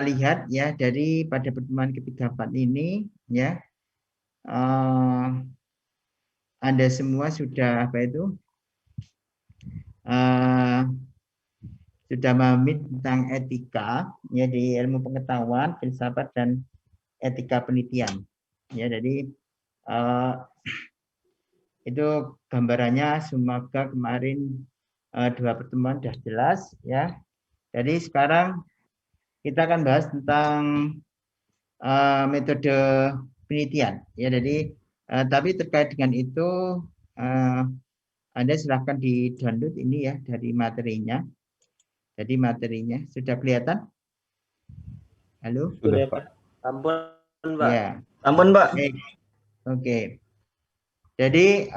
lihat ya dari pada pertemuan ketiga empat ini ya, Anda semua sudah apa itu sudah memahami tentang etika ya di ilmu pengetahuan, filsafat dan etika penelitian. Ya, jadi itu gambarannya semoga kemarin dua pertemuan sudah jelas ya. Jadi sekarang kita akan bahas tentang metode penelitian ya. Jadi tapi terkait dengan itu Anda silahkan di-download ini ya dari materinya. Jadi materinya sudah kelihatan? Halo? Sudah, Pak. Ampun, Pak. Ya. Ampun, Pak. Oke. Jadi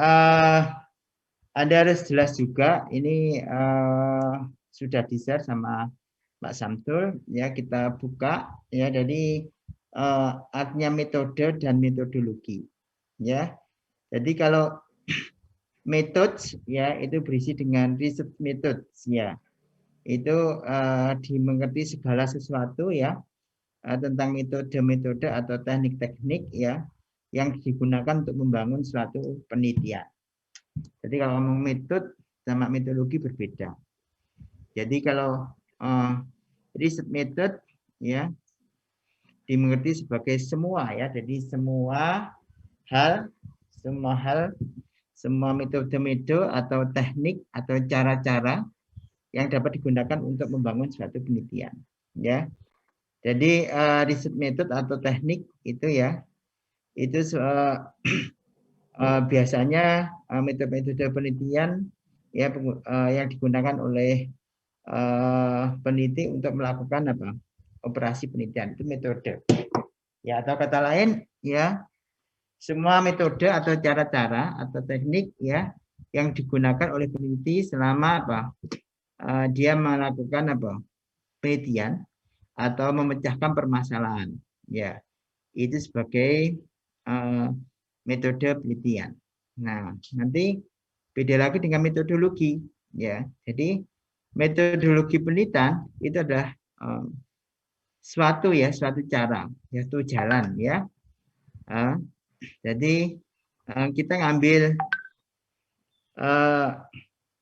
Anda harus jelas juga ini sudah di-share sama Pak Samsul ya, kita buka ya. Jadi artinya metode dan metodologi ya. Jadi kalau methods ya itu berisi dengan research methods ya. Itu dimengerti segala sesuatu ya tentang metode-metode atau teknik-teknik ya yang digunakan untuk membangun suatu penelitian. Jadi kalau ngomong metode sama metodologi berbeda. Jadi kalau research method ya dimengerti sebagai semua ya. Jadi semua hal, semua metode-metode atau teknik atau cara-cara yang dapat digunakan untuk membangun suatu penelitian ya. Jadi research method atau teknik itu ya, itu biasanya metode-metode penelitian ya yang digunakan oleh peneliti untuk melakukan apa? Operasi penelitian, itu metode. Ya, atau kata lain ya, semua metode atau cara-cara atau teknik ya yang digunakan oleh peneliti selama apa? Dia melakukan apa? Penelitian atau memecahkan permasalahan ya, itu sebagai metode penelitian. Nah, nanti beda lagi dengan metodologi ya. Jadi metodologi penelitian itu adalah suatu cara, yaitu jalan ya. Jadi kita ngambil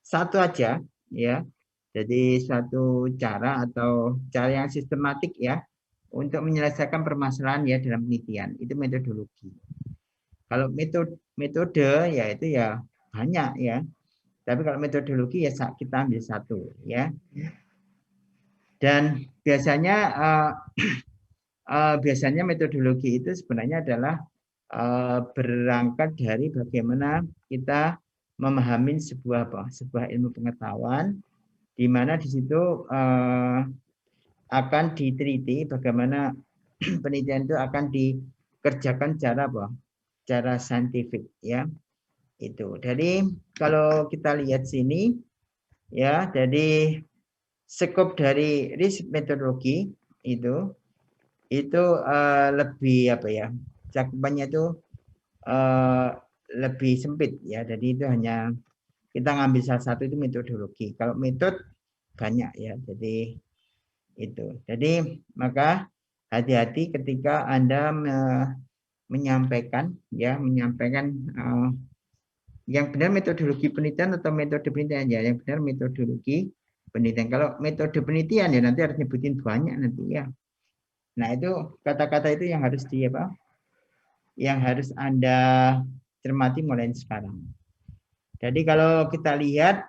satu aja ya. Jadi suatu cara atau cara yang sistematik ya untuk menyelesaikan permasalahan ya dalam penelitian, itu metodologi. Kalau metode ya itu ya banyak ya. Tapi kalau metodologi ya kita ambil satu ya. Dan biasanya metodologi itu sebenarnya adalah berangkat dari bagaimana kita memahami sebuah ilmu pengetahuan, di mana di situ akan diteliti bagaimana penelitian itu akan dikerjakan cara saintifik ya. Itu. Jadi kalau kita lihat sini ya, jadi skop dari riset metodologi itu lebih apa ya, cakupannya itu lebih sempit ya. Jadi itu hanya kita ngambil salah satu itu metodologi. Kalau metode banyak ya. Jadi itu. Jadi maka hati-hati ketika Anda menyampaikan yang benar metodologi penelitian atau metode penelitian ya, yang benar metodologi penelitian. Kalau metode penelitian ya nanti harus nyebutin banyak nanti ya. Nah, itu kata-kata itu yang harus yang harus Anda cermati mulai sekarang. Jadi kalau kita lihat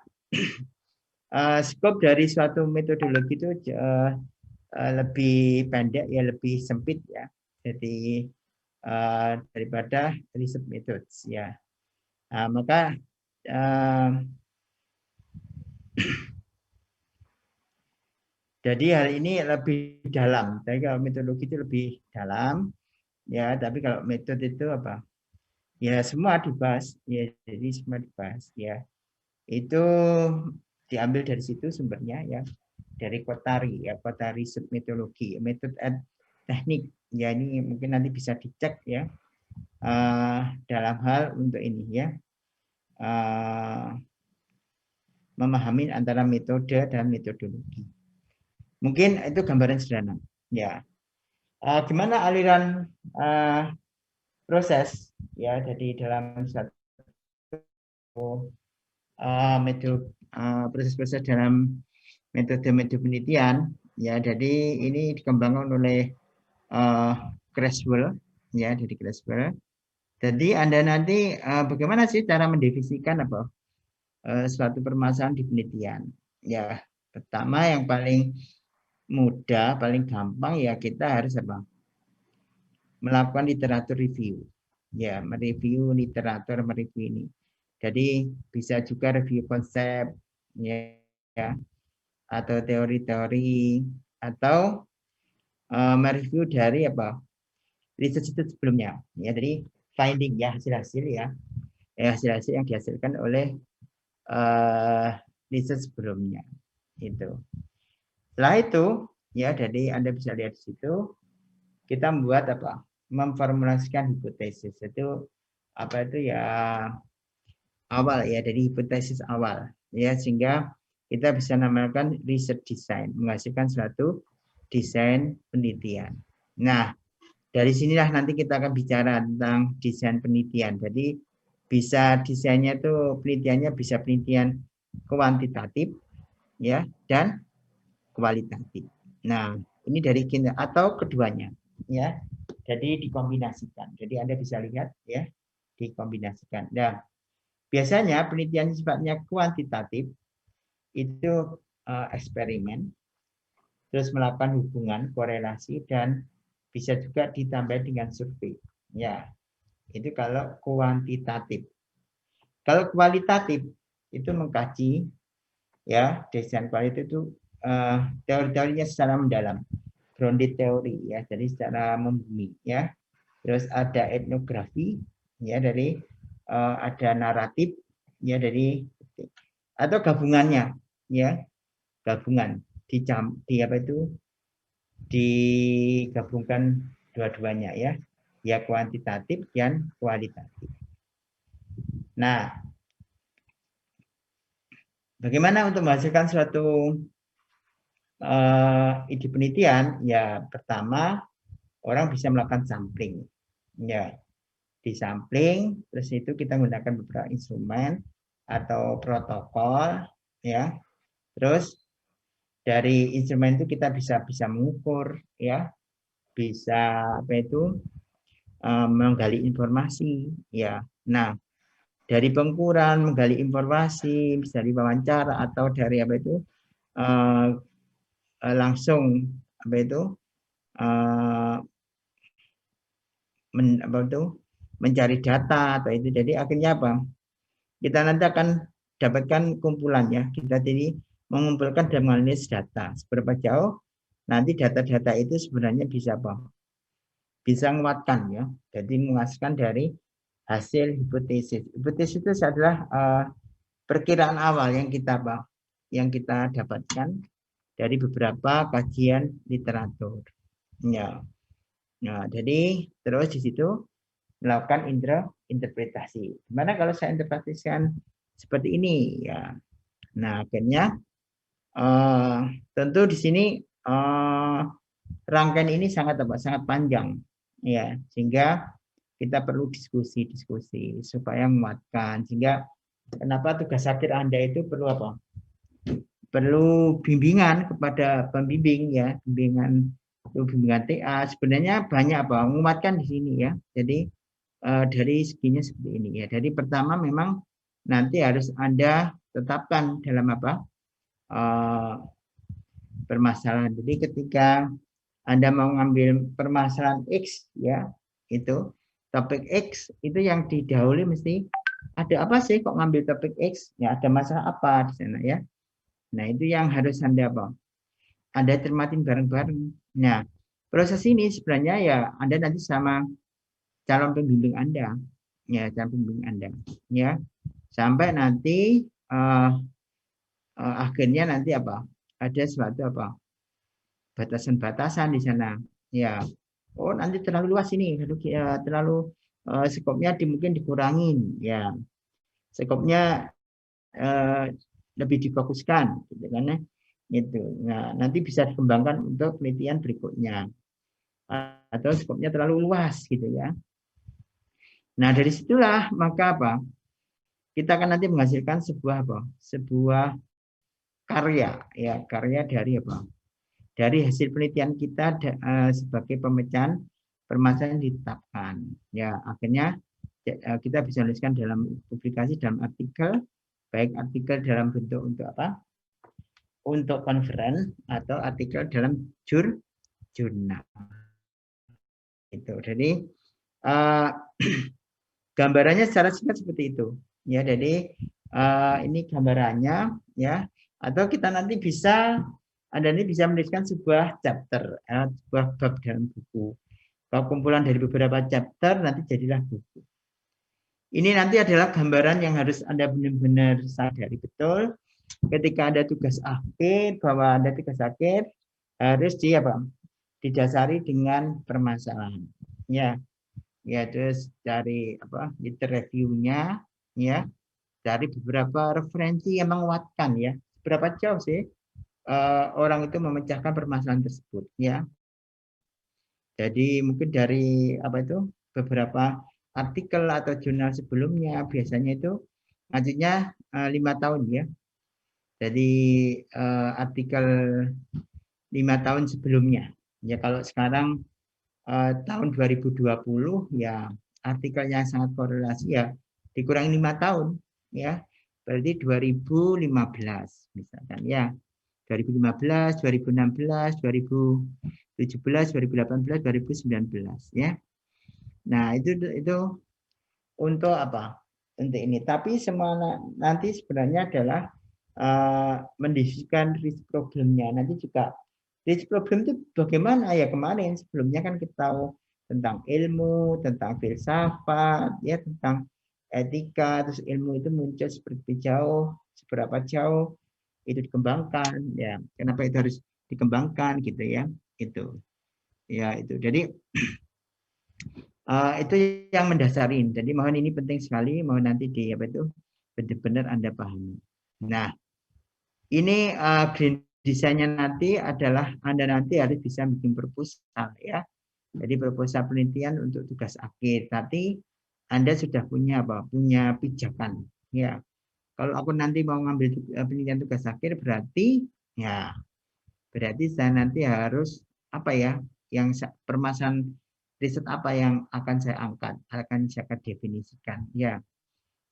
skop dari suatu metodologi itu lebih pendek ya, lebih sempit ya. Jadi daripada research methods ya. Nah, maka jadi hal ini lebih dalam. Jadi kalau metodologi itu lebih dalam ya, tapi kalau metode itu apa? Ya semua dibahas ya, jadi semua dibahas ya. Itu diambil dari situ sumbernya ya, dari Kotari ya, Kotari submetodologi, metode and teknik. Ya ini mungkin nanti bisa dicek ya dalam hal untuk ini ya. Memahami antara metode dan metodologi. Mungkin itu gambaran sederhana. Ya, gimana aliran proses ya, jadi dalam satu metode proses-proses dalam metode penelitian ya, jadi ini dikembangkan oleh Creswell ya, dari Creswell. Jadi Anda nanti bagaimana sih cara mendefinisikan apa suatu permasalahan di penelitian? Ya, pertama yang paling mudah, paling gampang ya kita harus apa? Melakukan literatur review. Ya, mereview literatur, mereview ini. Jadi bisa juga review konsep ya, atau teori-teori, atau mereview dari apa? Riset sebelumnya. Ya, jadi finding ya, hasil-hasil ya. Hasil-hasil yang dihasilkan oleh riset sebelumnya itu. Setelah itu ya, jadi Anda bisa lihat di situ kita membuat apa? Memformulasikan hipotesis. Itu apa itu ya, awal ya, dari hipotesis awal ya, sehingga kita bisa namakan research design, menghasilkan suatu desain penelitian. Nah, dari sinilah nanti kita akan bicara tentang desain penelitian. Jadi bisa desainnya itu penelitiannya bisa penelitian kuantitatif ya, dan kualitatif. Nah, ini dari kita atau keduanya ya. Jadi dikombinasikan. Jadi Anda bisa lihat ya, dikombinasikan. Nah, biasanya penelitian sifatnya kuantitatif itu eksperimen, terus melakukan hubungan, korelasi, dan bisa juga ditambah dengan survei. Ya, itu kalau kuantitatif. Kalau kualitatif itu mengkaji ya, desain kualitatif itu teori-teorinya secara mendalam, grounded teori ya, jadi secara membumi ya. Terus ada etnografi ya, dari ada naratif ya, dari atau gabungannya ya, gabungan di apa itu, digabungkan dua-duanya ya, ya kuantitatif dan kualitatif. Nah, bagaimana untuk menghasilkan suatu ide penelitian? Ya, pertama orang bisa melakukan sampling ya, di sampling, terus itu kita menggunakan beberapa instrumen atau protokol ya. Terus dari instrumen itu kita bisa mengukur ya, bisa apa itu menggali informasi ya. Nah, dari pengukuran menggali informasi bisa diwawancara atau dari apa itu langsung apa itu apa itu mencari data atau itu. Jadi akhirnya apa? Kita nanti akan dapatkan kumpulannya. Kita jadi mengumpulkan dan menganalisis data. Seberapa jauh nanti data-data itu sebenarnya bisa apa? Bisa menguatkan ya. Jadi menghasilkan dari hasil hipotesis. Hipotesis itu adalah perkiraan awal yang kita dapatkan dari beberapa kajian literatur. Ya. Nah, jadi terus di situ melakukan interpretasi. Gimana kalau saya interpretasikan seperti ini ya. Nah, akhirnya tentu di sini rangkaian ini sangat panjang ya, sehingga kita perlu diskusi supaya menguatkan. Sehingga kenapa tugas akhir Anda itu perlu apa? Perlu bimbingan kepada pembimbing ya, bimbingan TA. Sebenarnya banyak apa? Menguatkan di sini ya. Jadi dari seginya seperti ini ya. Jadi pertama memang nanti harus Anda tetapkan dalam apa? Permasalahan. Jadi ketika Anda mau ngambil permasalahan X ya, itu topik X itu yang didahului mesti ada apa sih kok ngambil topik X? Ya ada masalah apa di sana ya. Nah, itu yang harus Anda apa? Anda cermatin bareng-bareng. Nah, proses ini sebenarnya ya Anda nanti sama calon pembimbing Anda. Ya, calon pembimbing Anda. Ya, sampai nanti akhirnya nanti apa? Ada suatu apa? Batasan-batasan di sana. Ya, oh nanti terlalu luas ini, terlalu skopnya mungkin dikurangin. Ya, skopnya lebih difokuskan, gitu kan? Itu. Nah, nanti bisa dikembangkan untuk penelitian berikutnya atau skopnya terlalu luas gitu ya. Nah, dari situlah maka apa? Kita akan nanti menghasilkan sebuah apa? Sebuah karya ya, karya dari apa? Dari hasil penelitian kita sebagai pemecahan permasalahan ditetapkan. Ya, akhirnya kita bisa tuliskan dalam publikasi dalam artikel, baik artikel dalam bentuk untuk apa? Untuk conference atau artikel dalam jurnal. Itu. Jadi gambarannya secara singkat seperti itu. Ya, jadi ini gambarannya ya. Atau kita nanti bisa Anda ini bisa menuliskan sebuah chapter, sebuah bab dalam buku. Kalau kumpulan dari beberapa chapter nanti jadilah buku. Ini nanti adalah gambaran yang harus Anda benar-benar sadari betul. Ketika ada tugas akhir, bahwa ada tugas akhir harus didasari dengan permasalahan. Ya terus cari apa? Review-nya, ya, cari beberapa referensi yang menguatkan ya. Berapa jauh sih orang itu memecahkan permasalahan tersebut, ya. Jadi mungkin dari apa itu beberapa artikel atau jurnal sebelumnya biasanya itu ngajunya 5 tahun ya. Jadi artikel 5 tahun sebelumnya. Ya kalau sekarang tahun 2020 ya artikelnya sangat korelasi ya dikurangi 5 tahun ya. Berarti 2015 misalkan ya. 2015, 2016, 2017, 2018, 2019 ya. Nah, itu untuk apa? Untuk ini. Tapi semua nanti sebenarnya adalah mendiskusikan risk problemnya. Nanti juga risk problem itu bagaimana ya, kemarin sebelumnya kan kita tahu tentang ilmu, tentang filsafat, ya tentang etika, terus ilmu itu muncul seperti jauh, seberapa jauh itu dikembangkan, ya kenapa itu harus dikembangkan gitu ya, itu ya itu. Jadi itu yang mendasarin. Jadi mohon ini penting sekali, mohon nanti di apa itu benar-benar Anda pahami. Nah, ini green design-nya nanti adalah Anda nanti harus bisa bikin proposal ya. Jadi proposal penelitian untuk tugas akhir. Tapi Anda sudah punya apa? Punya pijakan ya. Kalau aku nanti mau ngambil penelitian tugas akhir berarti ya berarti saya nanti harus apa ya? Yang permasalahan riset apa yang akan saya angkat, akan saya definisikan ya.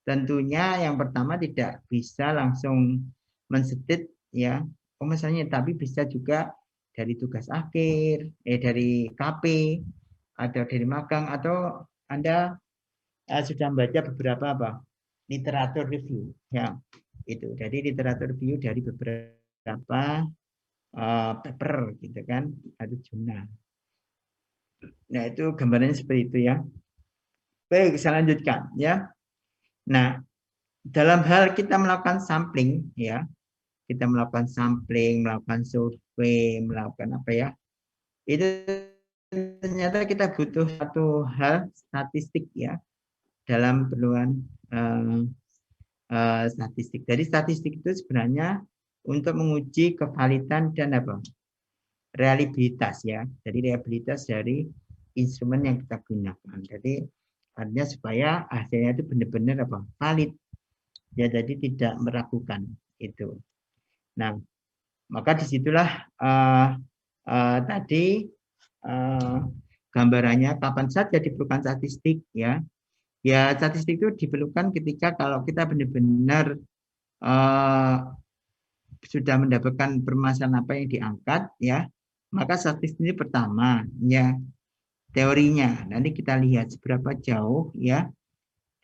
Tentunya yang pertama tidak bisa langsung mensetit ya misalnya, tapi bisa juga dari tugas akhir, dari KP atau dari magang, atau Anda sudah membaca beberapa apa literatur review ya itu. Jadi literatur review dari beberapa paper gitu kan atau jurnal. Nah itu gambarannya seperti itu ya. Baik, saya lanjutkan ya. Nah, dalam hal kita melakukan sampling ya, kita melakukan sampling, melakukan survei, melakukan apa ya, itu ternyata kita butuh satu hal statistik ya dalam perluan statistik. Jadi statistik itu sebenarnya untuk menguji kevalidan dan apa reliabilitas ya. Jadi reliabilitas dari instrumen yang kita gunakan. Jadi artinya supaya hasilnya itu benar-benar apa valid ya, jadi tidak meragukan itu. Nah, maka disitulah tadi gambarannya kapan saja diperlukan statistik ya. Ya statistik itu diperlukan ketika kalau kita benar-benar sudah mendapatkan permasalahan apa yang diangkat ya, maka statistik ini pertama ya teorinya. Nanti kita lihat seberapa jauh ya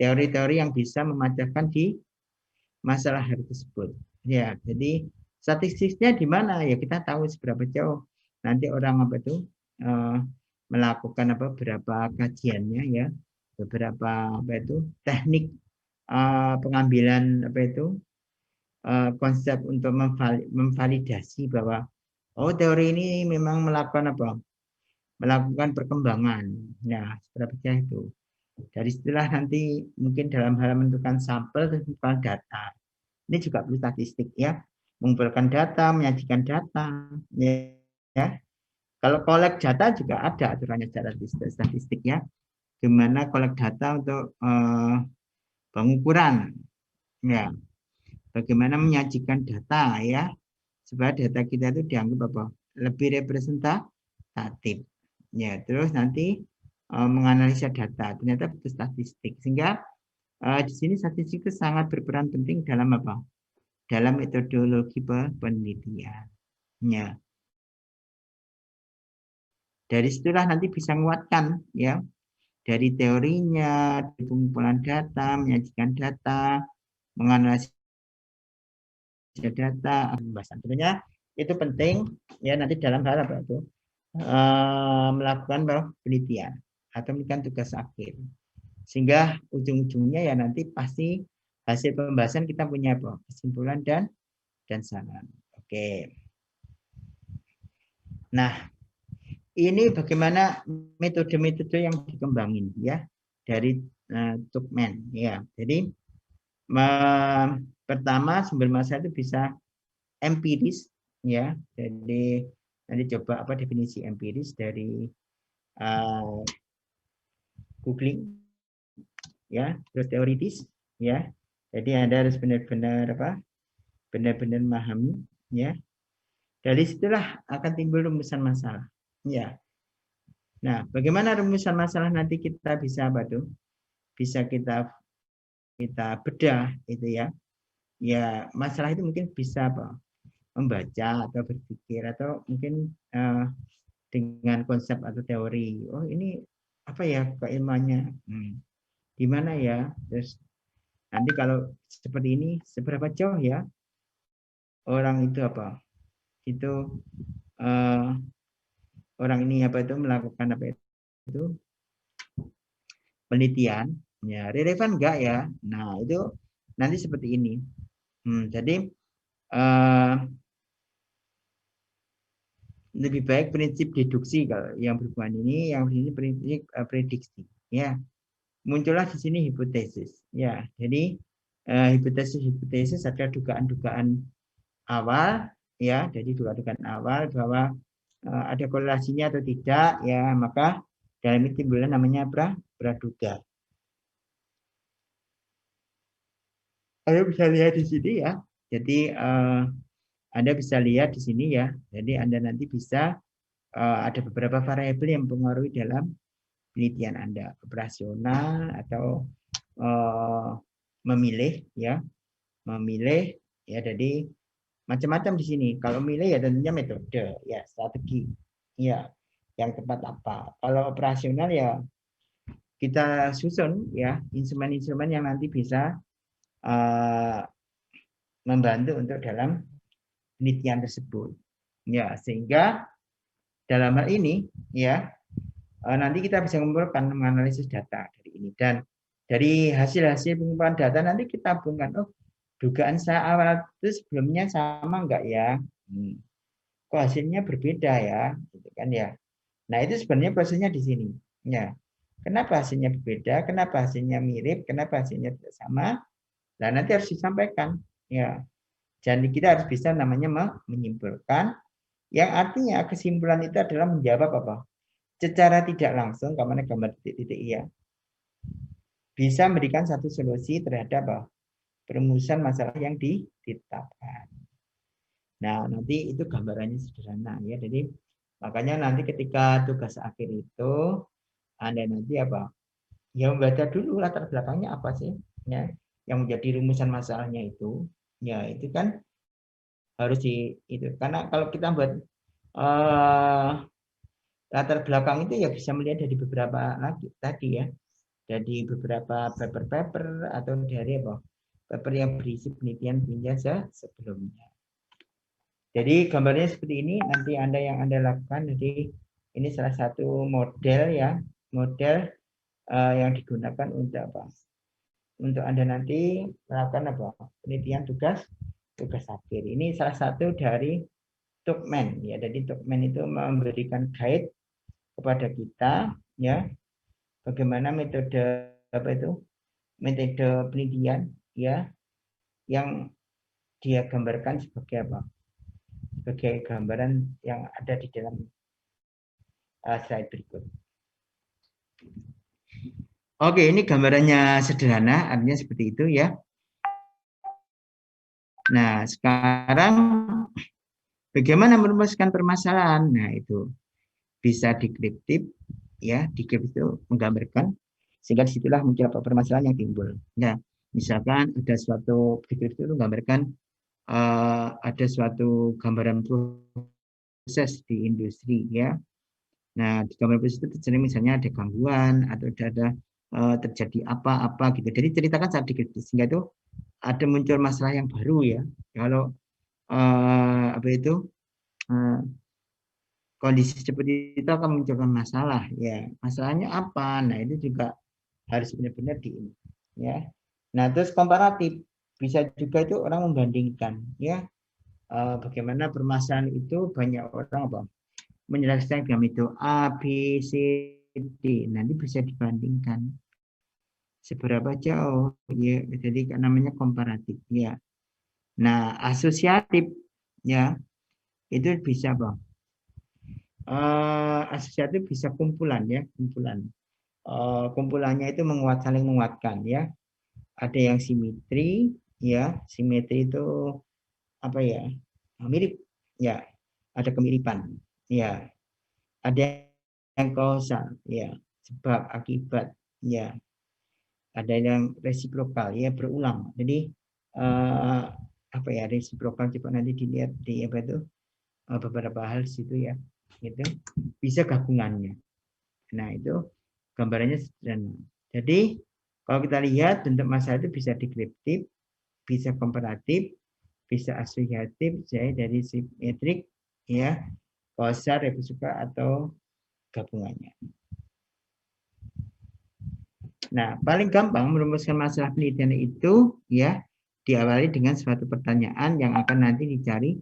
teori-teori yang bisa memecahkan di masalah hal tersebut. Ya, jadi statistiknya di mana ya kita tahu seberapa jauh nanti orang apa itu melakukan apa beberapa kajiannya ya, beberapa apa itu teknik pengambilan apa itu konsep untuk memvalidasi bahwa oh teori ini memang melakukan apa melakukan perkembangan. Nah, seperti itu. Dari istilah nanti mungkin dalam hal menentukan sampel dan menentukan data. Ini juga perlu statistik ya. mengumpulkan data, menyajikan data, ya. Kalau collect data juga ada aturannya secara statistik ya, gimana collect data untuk pengukuran, ya. Bagaimana menyajikan data ya, supaya data kita itu dianggap apa? Lebih representatif. Ya, terus nanti menganalisa data, ternyata butuh statistik, sehingga di sini statistik itu sangat berperan penting dalam apa? Dalam metodologi penelitian. Ya. Dari situlah nanti bisa menguatkan ya, dari teorinya, dari pengumpulan data, menyajikan data, menganalisis data, pembahasan. Tentunya itu penting ya nanti dalam hal apa itu melakukan penelitian atau melakukan tugas akhir. Sehingga ujung-ujungnya ya nanti pasti hasil pembahasan kita punya apa? Kesimpulan dan saran. Oke. Nah, ini bagaimana metode-metode yang dikembangin ya dari Tuckman ya. Jadi pertama sumber masalah itu bisa empiris ya. Jadi nanti coba apa definisi empiris dari googling ya, terus teoritis ya. Jadi Anda harus benar-benar apa? Benar-benar memahami ya. Dari situlah akan timbul rumusan masalah. Ya. Nah, bagaimana rumusan masalah nanti kita bisa apa tuh? Bisa kita bedah itu ya. Ya, masalah itu mungkin bisa apa? Membaca atau berpikir atau mungkin dengan konsep atau teori. Oh, ini apa ya keilmuannya? Di mana ya? Terus nanti kalau seperti ini seberapa jauh ya orang itu apa? Itu orang ini apa itu melakukan apa itu penelitian ya relevan enggak ya. Nah itu nanti seperti ini. Jadi lebih baik prinsip deduksi kalau yang berhubungan ini, yang ini prinsip prediksi ya. Muncullah di sini hipotesis ya. Jadi hipotesis ada dugaan-dugaan awal ya. Jadi dugaan-dugaan awal bahwa ada korelasinya atau tidak ya, maka dalam itu timbullah namanya praduga. Anda bisa lihat di sini ya. Jadi Anda bisa lihat di sini ya. Jadi Anda nanti bisa ada beberapa variabel yang mempengaruhi dalam penelitian Anda, operasional atau memilih ya. Memilih ya, jadi macam-macam di sini. Kalau milih ya tentunya metode ya, strategi ya, yang tepat apa. Kalau operasional ya kita susun ya instrumen-instrumen yang nanti bisa membantu untuk dalam penelitian tersebut ya, sehingga dalam hal ini ya nanti kita bisa mengumpulkan menganalisis data dari ini, dan dari hasil-hasil pengumpulan data nanti kita hubungkan, oh dugaan saya awal itu sebelumnya sama enggak ya, kok hasilnya berbeda ya, gitu kan ya. Nah itu sebenarnya prosesnya di sini ya. Kenapa hasilnya berbeda, kenapa hasilnya mirip, kenapa hasilnya tidak sama. Nah nanti harus disampaikan ya. Jadi kita harus bisa namanya menyimpulkan, yang artinya kesimpulan itu adalah menjawab apa? Secara tidak langsung, kemana gambar titik-titik ya, bisa memberikan satu solusi terhadap perumusan masalah yang ditetapkan. Nah, nanti itu gambarannya sederhana ya. Jadi makanya nanti ketika tugas akhir itu Anda nanti apa? Ya membaca dulu latar belakangnya apa sih ya, yang menjadi rumusan masalahnya itu. Ya, itu kan harus itu. Karena kalau kita buat latar belakang itu ya bisa melihat dari beberapa lagi tadi ya. Dari beberapa paper-paper atau dari apa? Paper yang berisi penelitian sebelumnya. Jadi gambarnya seperti ini, nanti Anda lakukan. Jadi ini salah satu model ya, model yang digunakan untuk apa? Untuk Anda nanti melakukan apa? Penelitian tugas akhir. Ini salah satu dari Tuckman ya. Jadi Tuckman itu memberikan guide kepada kita ya, bagaimana metode apa itu? Metode penelitian ya yang dia gambarkan sebagai apa? Sebagai gambaran yang ada di dalam slide berikut. Oke, ini gambarannya sederhana, artinya seperti itu ya. Nah, sekarang bagaimana merumuskan permasalahan? Nah, itu bisa dikriptif, ya, dikriptif itu menggambarkan, sehingga disitulah muncul apa permasalahan yang timbul. Nah, misalkan ada suatu dikriptif itu menggambarkan ada suatu gambaran proses di industri, ya. Nah, di gambaran proses itu sering misalnya ada gangguan atau ada terjadi apa-apa gitu. Jadi ceritakan saat dikriptif, sehingga itu ada muncul masalah yang baru ya. Kalau apa itu kondisi seperti itu akan munculkan masalah ya. Masalahnya apa? Nah, itu juga harus benar-benar ya. Nah, terus komparatif bisa juga itu orang membandingkan ya. Bagaimana permasalahan itu banyak orang apa? Menjelaskan dengan itu A, B, C, D. Nanti bisa dibandingkan seberapa jauh ya. Jadi namanya komparatif ya. Nah, asosiatif ya itu bisa apa? Asosiatif bisa kumpulan ya, kumpulan. Kumpulannya itu saling menguatkan ya. Ada yang simetri ya, simetri itu apa ya? Mirip ya, ada kemiripan ya. Ada yang kausal ya, sebab akibat ya. Ada yang resiprokal ya, berulang. Jadi apa ya, resiprokal coba nanti dilihat di apa itu beberapa hal situ ya, gitu. Bisa gabungannya. Nah, itu gambarannya sederhana. Jadi kalau kita lihat bentuk masalah itu bisa dikriptif, bisa komparatif, bisa asosiatif, jadi dari simetrik, ya, kausal, resiprokal atau gabungannya. Nah, paling gampang merumuskan masalah penelitian itu ya diawali dengan suatu pertanyaan yang akan nanti dicari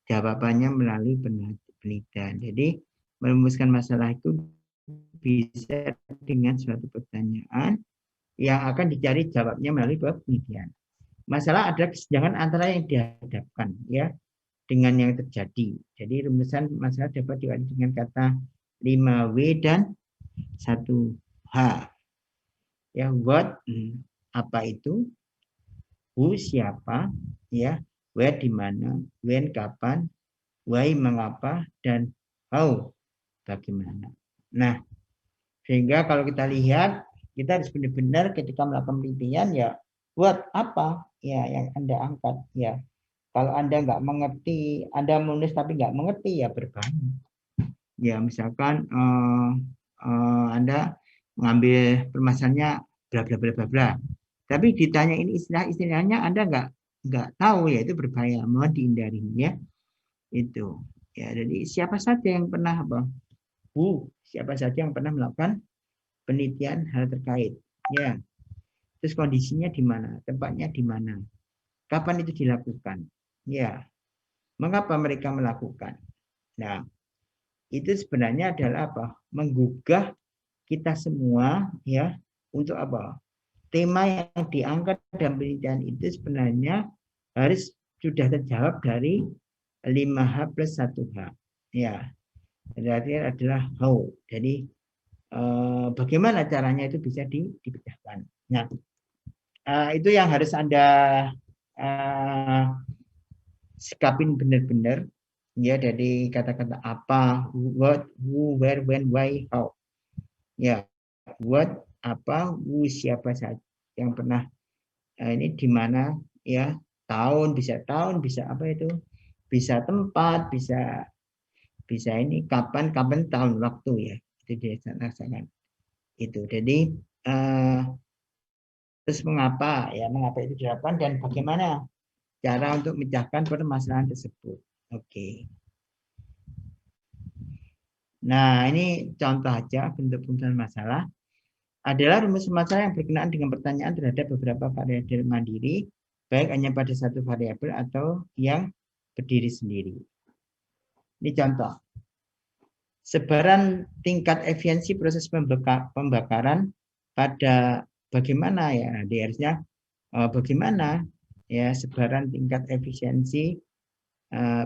jawabannya melalui penelitian. Jadi merumuskan masalah itu bisa dengan suatu pertanyaan yang akan dicari jawabnya melalui penelitian. Masalah adalah kesenjangan antara yang dihadapkan ya dengan yang terjadi. Jadi rumusan masalah dapat diwali dengan kata 5W dan 1H. Ya, what apa itu, who siapa, ya, where di mana, when kapan, why mengapa, dan how bagaimana. Nah, sehingga kalau kita lihat, kita harus benar-benar ketika melakukan penelitian ya buat apa ya yang Anda angkat ya. Kalau Anda nggak mengerti, Anda menulis tapi nggak mengerti ya berbahaya. Ya misalkan Anda mengambil permasalahannya bla bla bla bla bla. Tapi ditanya ini istilah-istilahnya Anda nggak tahu ya itu berbahaya, mohon dihindari ya. Itu. Ya, jadi siapa saja yang pernah apa? Siapa saja yang pernah melakukan penelitian hal terkait ya. Terus kondisinya di mana, tempatnya di mana, kapan itu dilakukan ya, mengapa mereka melakukan. Nah, itu sebenarnya adalah apa, menggugah kita semua ya untuk apa, tema yang diangkat dalam penelitian itu sebenarnya harus sudah terjawab dari 5H plus 1H ya, berarti adalah how. Jadi bagaimana caranya itu bisa dipecahkan. Nah, itu yang harus Anda sikapin benar-benar ya, dari kata-kata apa, what, who, where, when, why, how. Ya, what, apa, who, siapa saja yang pernah ini di mana ya, tahun, bisa apa itu, bisa tempat, bisa ini kapan tahun, waktu ya, itu dilaksanakan itu. Jadi terus mengapa itu dilakukan dan bagaimana cara untuk memecahkan permasalahan tersebut. Oke. Nah, ini contoh aja bentuk pemecahan masalah. Adalah rumus masalah yang berkenaan dengan pertanyaan terhadap beberapa variabel mandiri, baik hanya pada satu variabel atau yang berdiri sendiri. Ini contoh. Sebaran tingkat efisiensi proses pembakaran pada bagaimana ya, DRS-nya bagaimana ya sebaran tingkat efisiensi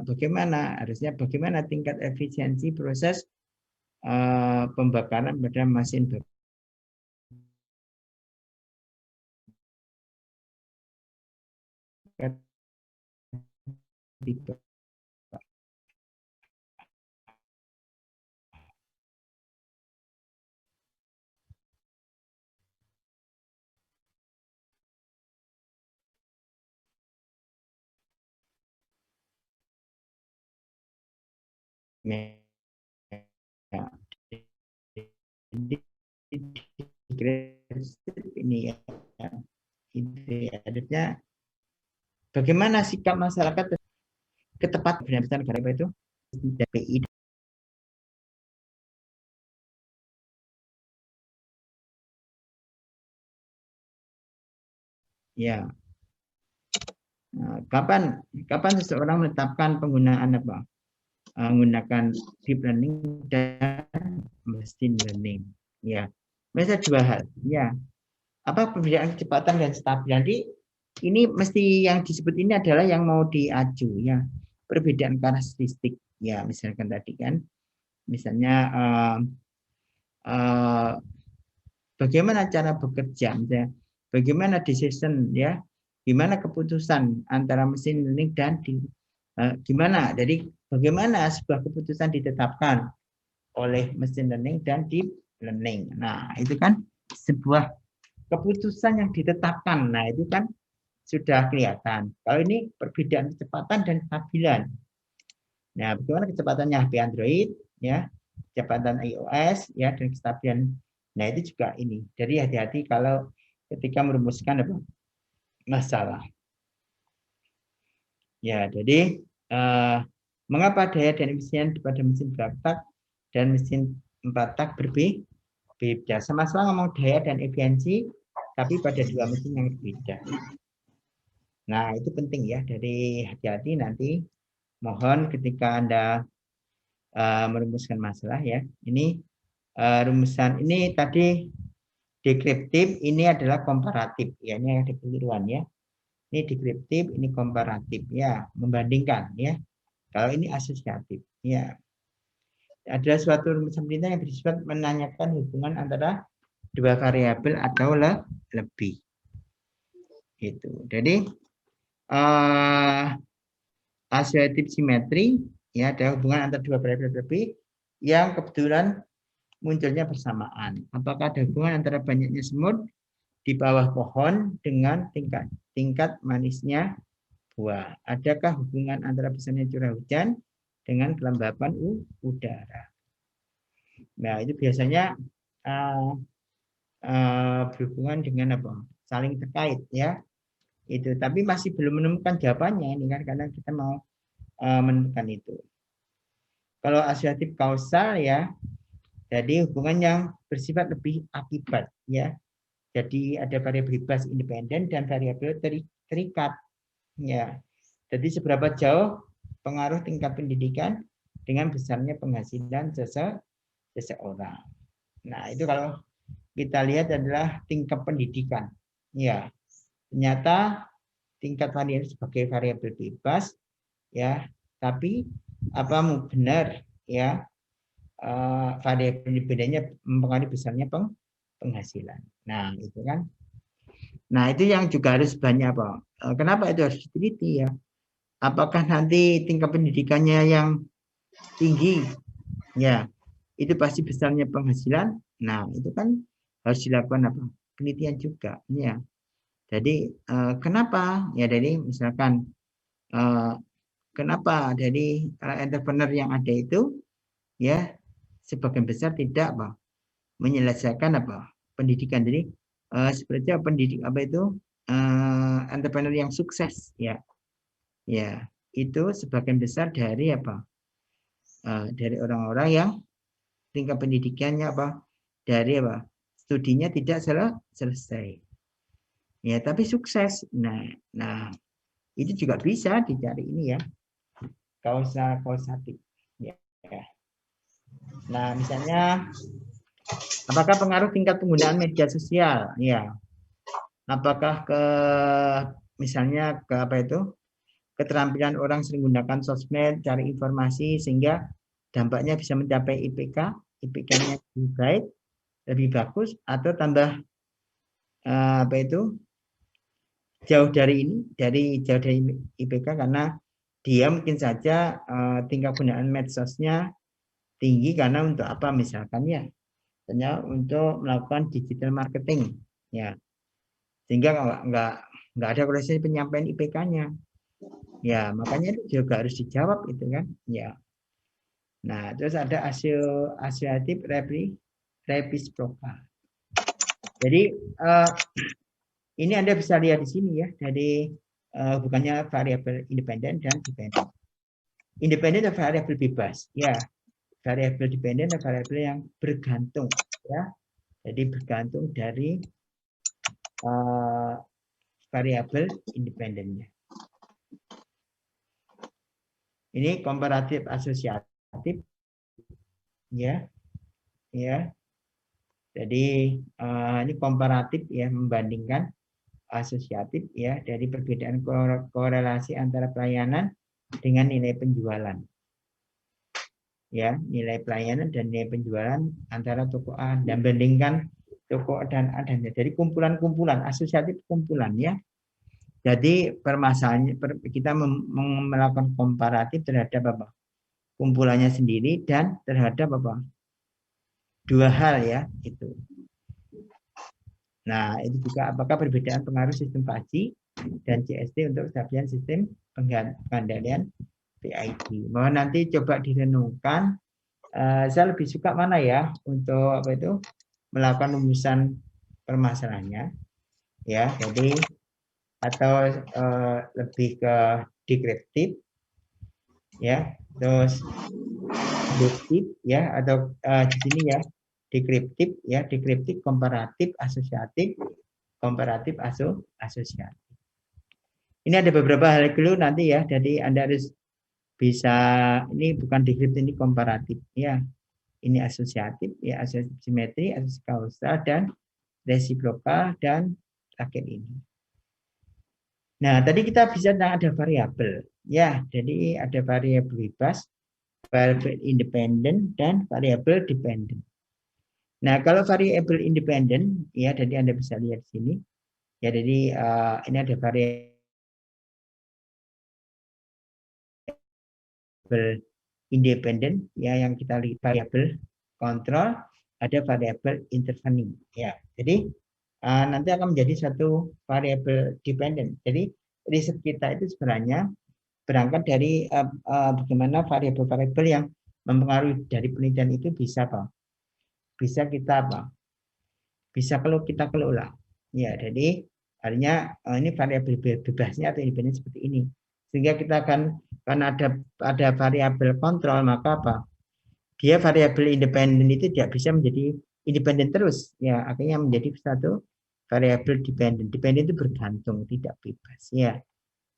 bagaimana tingkat efisiensi proses pembakaran pada mesin bakar tipe ini ya itu ya adanya bagaimana sikap masyarakat ketepatan benar-benar negara itu DPI ya. Nah, kapan seseorang menetapkan penggunaan apa menggunakan deep learning dan machine learning ya biasa dua hal ya apa perbedaan kecepatan dan stabil nanti ini mesti yang disebut ini adalah yang mau diaju ya perbedaan karakteristik ya misalkan tadi kan misalnya uh, bagaimana cara bekerja misalnya, bagaimana decision ya gimana keputusan antara mesin learning dan gimana jadi bagaimana sebuah keputusan ditetapkan oleh mesin learning dan deep learning nah itu kan sebuah keputusan yang ditetapkan nah itu kan sudah kelihatan kalau ini perbedaan kecepatan dan kestabilan nah bagaimana kecepatannya HP Android ya kecepatan iOS ya dan kestabilan nah itu juga ini jadi hati-hati kalau ketika merumuskan apa masalah ya jadi mengapa daya dan efisien pada mesin bertak dan mesin 4 tak berbeda sama-sama ngomong daya dan efisiensi tapi pada dua mesin yang berbeda nah itu penting ya dari hati-hati nanti mohon ketika Anda merumuskan masalah ya ini rumusan ini tadi deskriptif ini adalah komparatif ya ini ada keliruan ya ini deskriptif ini komparatif ya membandingkan ya kalau ini asosiatif ya adalah suatu rumusan perintah yang bersifat menanyakan hubungan antara dua variabel atau lebih gitu jadi asosiatif simetri ya ada hubungan antara dua variabel lebih yang kebetulan munculnya bersamaan. Apakah ada hubungan antara banyaknya semut di bawah pohon dengan tingkat manisnya buah? Adakah hubungan antara besarnya curah hujan dengan kelembapan udara? Nah, itu biasanya berhubungan dengan apa? Saling terkait ya. Itu tapi masih belum menemukan jawabannya ini kan karena kita mau menemukan itu. Kalau asosiatif kausal ya, jadi hubungan yang bersifat lebih akibat ya. Jadi ada variabel bebas independen dan variabel terikat. Ya. Jadi seberapa jauh pengaruh tingkat pendidikan dengan besarnya penghasilan seseorang. Nah, itu kalau kita lihat adalah tingkat pendidikan. Ya. Ternyata tingkat variabel sebagai variabel bebas ya, tapi apa benar ya variabel bedanya mempengaruhi besarnya penghasilan. Nah, itu kan. Nah, itu yang juga harus banyak apa? Kenapa itu harus diteliti ya? Apakah nanti tingkat pendidikannya yang tinggi? Ya, itu pasti besarnya penghasilan. Nah, itu kan harus dilakukan apa? Penelitian juga. Ya. Jadi kenapa? Ya, jadi misalkan kenapa? Jadi entrepreneur yang ada itu ya sebagian besar tidak apa menyelesaikan apa pendidikan jadi seperti pendidik apa itu entrepreneur yang sukses ya ya itu sebagian besar dari apa dari orang-orang yang tingkat pendidikannya apa dari apa studinya tidak selesai ya tapi sukses nah itu juga bisa dicari ini ya kausatif ya nah misalnya apakah pengaruh tingkat penggunaan media sosial? Ya. Apakah ke misalnya ke apa itu keterampilan orang sering menggunakan sosmed, cari informasi sehingga dampaknya bisa mencapai IPK, IPK-nya lebih baik, lebih bagus, atau tambah apa itu jauh dari ini, jauh dari IPK karena dia mungkin saja tingkat penggunaan medsosnya tinggi karena untuk apa misalkan ya, hanya untuk melakukan digital marketing, ya, sehingga nggak ada proses penyampaian IPK-nya, ya makanya itu juga harus dijawab itu kan, ya. Nah terus ada asosiatif reciprocal. Jadi ini Anda bisa lihat di sini ya, dari bukannya variabel independen dan dependen. Independen dan variabel bebas, ya. Variabel dependen dan variabel yang bergantung, ya. Jadi bergantung dari variabel independennya. Ini komparatif asosiatif, ya, ya. Jadi ini komparatif ya, membandingkan asosiatif ya, dari perbedaan korelasi antara pelayanan dengan nilai penjualan. Ya, nilai pelayanan dan nilai penjualan antara toko A dan bandingkan toko dan A dan B. Jadi kumpulan-kumpulan, asosiatif kumpulan ya. Jadi permasalahannya kita melakukan komparatif terhadap apa? Kumpulannya sendiri dan terhadap apa? Dua hal ya, itu. Nah, itu juga apakah perbedaan pengaruh sistem PASI dan CST untuk kestabilan sistem pengendalian PID. Mohon nanti coba direnungkan. Saya lebih suka mana ya untuk apa itu melakukan rumusan permasalahannya, ya. Jadi atau lebih ke deskriptif, ya. Terus deduktif, ya, atau di sini ya deskriptif, ya, deskriptif, komparatif, asosiatif, komparatif, asosiatif. Ini ada beberapa hal dulu nanti ya, jadi Anda harus bisa, ini bukan deskriptif, ini komparatif, ya. Ini asosiatif, ya, asosiatif simetri, asosiatif kausal, dan resiprokal, dan terakhir ini. Nah, tadi kita bisa ada variabel, ya. Jadi ada variabel bebas, variabel independen, dan variabel dependen. Nah, kalau variabel independen, ya, jadi Anda bisa lihat di sini, ya. Jadi ini ada variabel independen, ya, yang kita lihat variabel kontrol, ada variabel intervening, ya. Jadi nanti akan menjadi satu variabel dependen. Jadi riset kita itu sebenarnya berangkat dari bagaimana variabel-variabel yang mempengaruhi dari penelitian itu bisa apa? Bisa kita apa? Bisa kalau kita kelola. Ya, jadi artinya ini variabel bebasnya atau independen seperti ini. Sehingga kita akan karena ada variabel kontrol, maka apa? Dia variabel independen itu tidak bisa menjadi independen terus, ya, akhirnya menjadi satu variabel dependen. Dependen itu bergantung, tidak bebas, ya.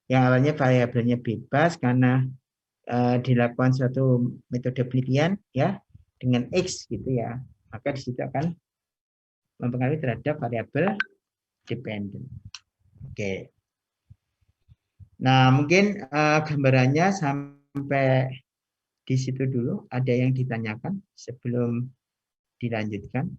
Yang awalnya variabelnya bebas karena dilakukan suatu metode penelitian, ya, dengan X gitu ya, maka di situ akan mempengaruhi terhadap variabel dependen. Oke. Nah, mungkin gambarannya sampai di situ dulu. Ada yang ditanyakan sebelum dilanjutkan?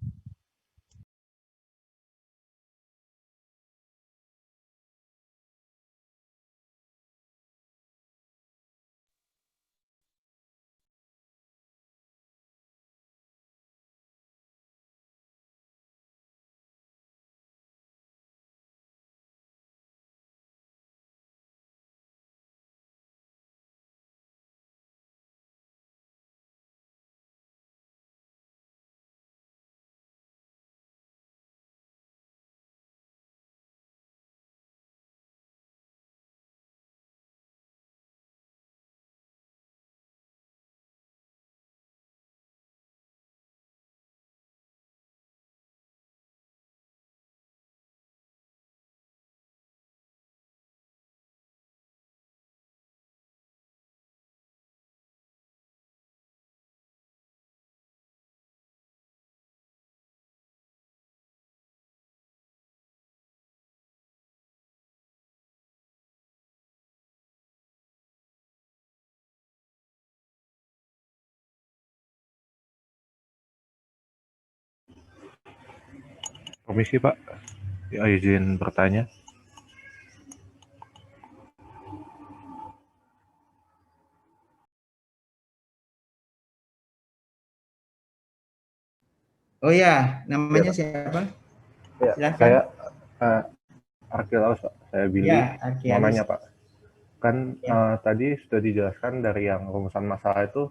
Permisi Pak, ya, izin bertanya. Oh ya, Ya namanya Pak. siapa? Ya, Silakan. saya Arkeolaus Pak. Saya Billy. Ya, Mau Arkealus. nanya Pak. Kan Ya. tadi sudah dijelaskan dari yang rumusan masalah itu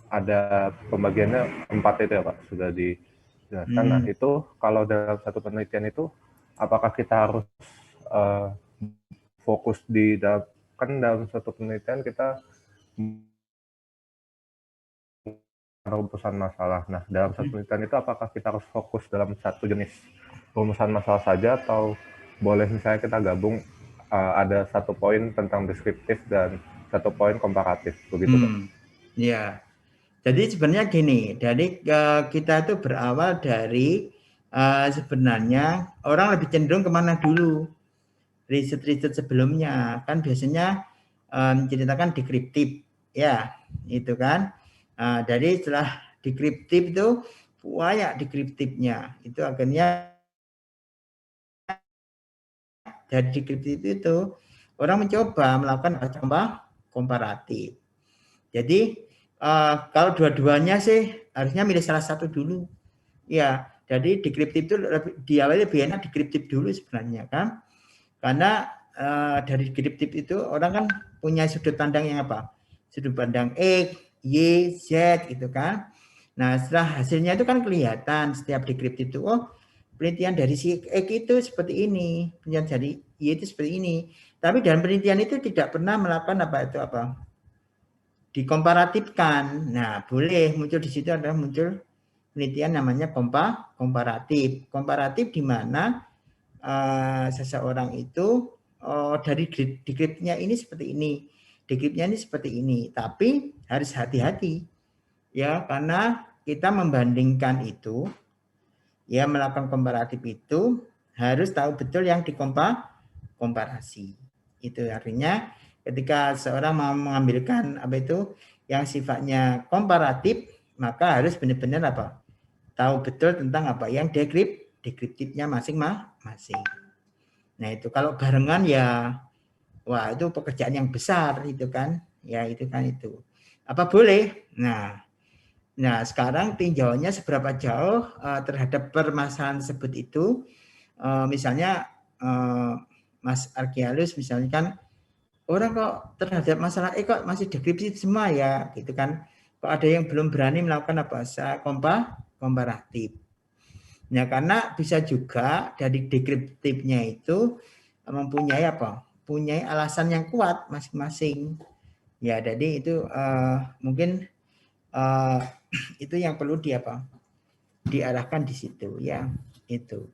ada pembagiannya 4 itu ya Pak. Sudah dijelaskan. Nah Hmm. itu kalau dalam satu penelitian itu, apakah kita harus eh, fokus di dalam, kan dalam satu penelitian kita rumusan masalah. Nah, dalam satu penelitian itu apakah kita harus fokus dalam satu jenis rumusan masalah saja atau boleh misalnya kita gabung ada satu poin tentang deskriptif dan satu poin komparatif, begitu Pak? Ya. Jadi sebenarnya gini, dari kita itu berawal dari sebenarnya orang lebih cenderung kemana dulu? Riset-riset sebelumnya kan biasanya menceritakan dekriptif, ya itu kan. Jadi setelah dekriptif itu banyak dekriptifnya, itu akhirnya dari dekriptif itu orang mencoba melakukan komparatif. Jadi kalau dua-duanya sih harusnya milih salah satu dulu. Ya, jadi dekriptif itu diawali lebih enak dekriptif dulu sebenarnya kan. Karena dari dekriptif itu orang kan punya sudut pandang yang apa? Sudut pandang X, Y, Z gitu kan. Nah, setelah hasilnya itu kan kelihatan setiap dekriptif itu, oh penelitian dari si X itu seperti ini, penelitian dari Y itu seperti ini. Tapi dalam penelitian itu tidak pernah melakukan dikomparatifkan. Nah, boleh muncul di situ adalah muncul penelitian namanya komparatif. Komparatif di mana seseorang itu dari dekripnya ini seperti ini, dekripnya ini seperti ini, tapi harus hati-hati ya karena kita membandingkan itu, ya melakukan komparatif itu harus tahu betul yang komparasi. Itu artinya ketika seorang mau mengambilkan yang sifatnya komparatif, maka harus benar-benar tahu betul tentang yang deskriptifnya masing-masing. Nah itu kalau barengan ya, wah itu pekerjaan yang besar itu kan, ya itu kan itu. Apa boleh? Nah sekarang tinjauannya seberapa jauh terhadap permasalahan tersebut itu, misalnya Mas Arkealus misalnya kan orang kok terhadap masalah kok masih deskriptif semua ya gitu kan, kok ada yang belum berani melakukan komparatif. Ya karena bisa juga dari deskriptifnya itu mempunyai punya alasan yang kuat masing-masing. Ya, jadi itu mungkin itu yang perlu diarahkan di situ ya. Itu.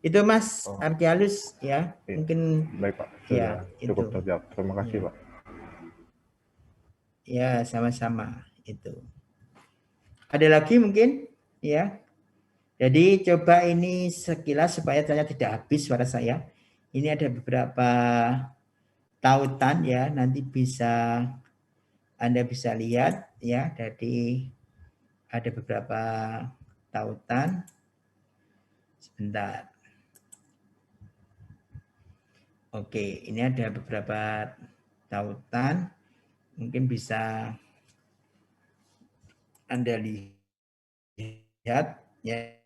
Itu Mas Arkealus ya. Iya. Mungkin Baik Pak, ya sudah cukup itu. terjawab. Terima kasih Ya. Pak. Ya, sama-sama itu. Ada lagi mungkin ya. Jadi coba ini sekilas supaya saya tidak habis suara saya. Ini ada beberapa tautan ya, nanti Anda bisa lihat ya, jadi ada beberapa tautan. Sebentar. Oke, ini ada beberapa tautan. Mungkin bisa Anda lihat ya.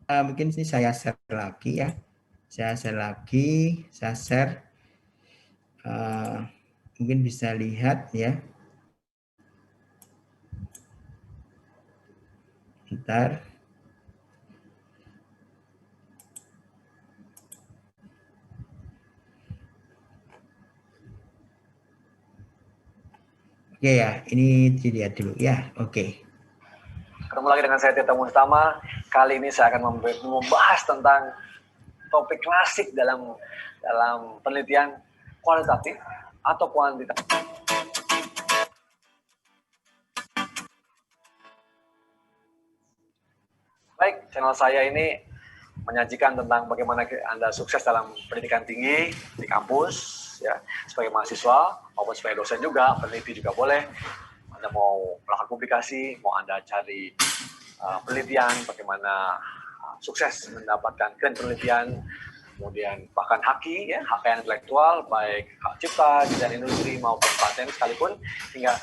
Mungkin ini saya share lagi ya. Saya share. Mungkin bisa lihat ya. Bentar. Oke ya, ini dilihat dulu ya. Oke. Ketemu lagi dengan saya Tirta Mustama. Kali ini saya akan membahas tentang topik klasik dalam penelitian kualitatif atau kuantitatif. Baik, channel saya ini menyajikan tentang bagaimana Anda sukses dalam pendidikan tinggi di kampus, ya, sebagai mahasiswa maupun sebagai dosen juga, peneliti juga boleh. Anda mau melakukan publikasi, mau Anda cari penelitian, bagaimana sukses mendapatkan grant penelitian, kemudian bahkan haki, ya, hak kekayaan intelektual, baik hak cipta, desain industri maupun paten sekalipun, hingga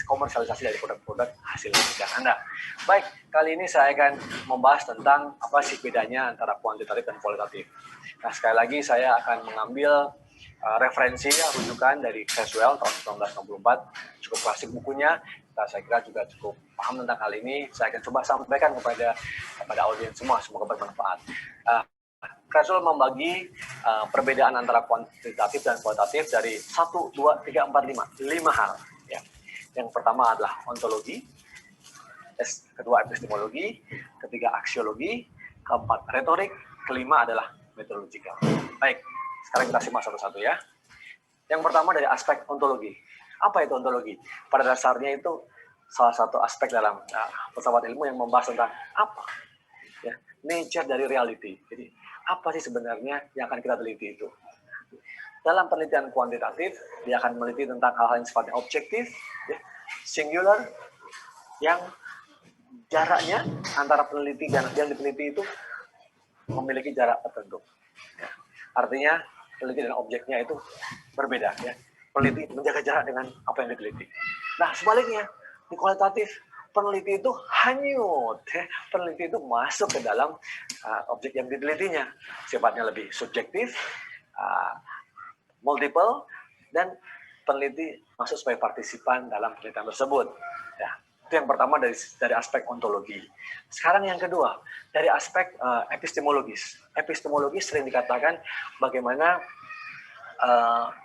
komersialisasi dari produk-produk hasil penelitian Anda. Baik, kali ini saya akan membahas tentang apa sih bedanya antara kuantitatif dan kualitatif. Nah, sekali lagi saya akan mengambil referensi rujukan dari Creswell tahun 1964, cukup klasik bukunya. Saya kira juga cukup paham tentang hal ini. Saya akan coba sampaikan kepada audiens semua, semoga bermanfaat. Creswell membagi perbedaan antara kuantitatif dan kualitatif dari 1, 2, 3, 4, 5 hal. Ya. Yang pertama adalah ontologi, kedua epistemologi, ketiga aksiologi, keempat retorik, kelima adalah metodological. Baik, sekarang kita simak satu-satu ya. Yang pertama dari aspek ontologi. Apa itu ontologi? Pada dasarnya itu salah satu aspek dalam filsafat ilmu yang membahas tentang apa? Ya, nature dari reality. Jadi, apa sih sebenarnya yang akan kita teliti itu? Dalam penelitian kuantitatif, dia akan meneliti tentang hal-hal yang sifatnya objektif, ya, singular, yang jaraknya antara peneliti dan yang diteliti itu memiliki jarak tertentu. Ya. Artinya, peneliti dan objeknya itu berbeda. Ya. Peneliti menjaga jarak dengan apa yang diteliti. Nah, sebaliknya, di kualitatif, peneliti itu hanyut. Ya. Peneliti itu masuk ke dalam objek yang ditelitinya. Sifatnya lebih subjektif, multiple, dan peneliti masuk sebagai partisipan dalam penelitian tersebut. Ya. Itu yang pertama dari aspek ontologi. Sekarang yang kedua, dari aspek epistemologis. Epistemologis sering dikatakan bagaimana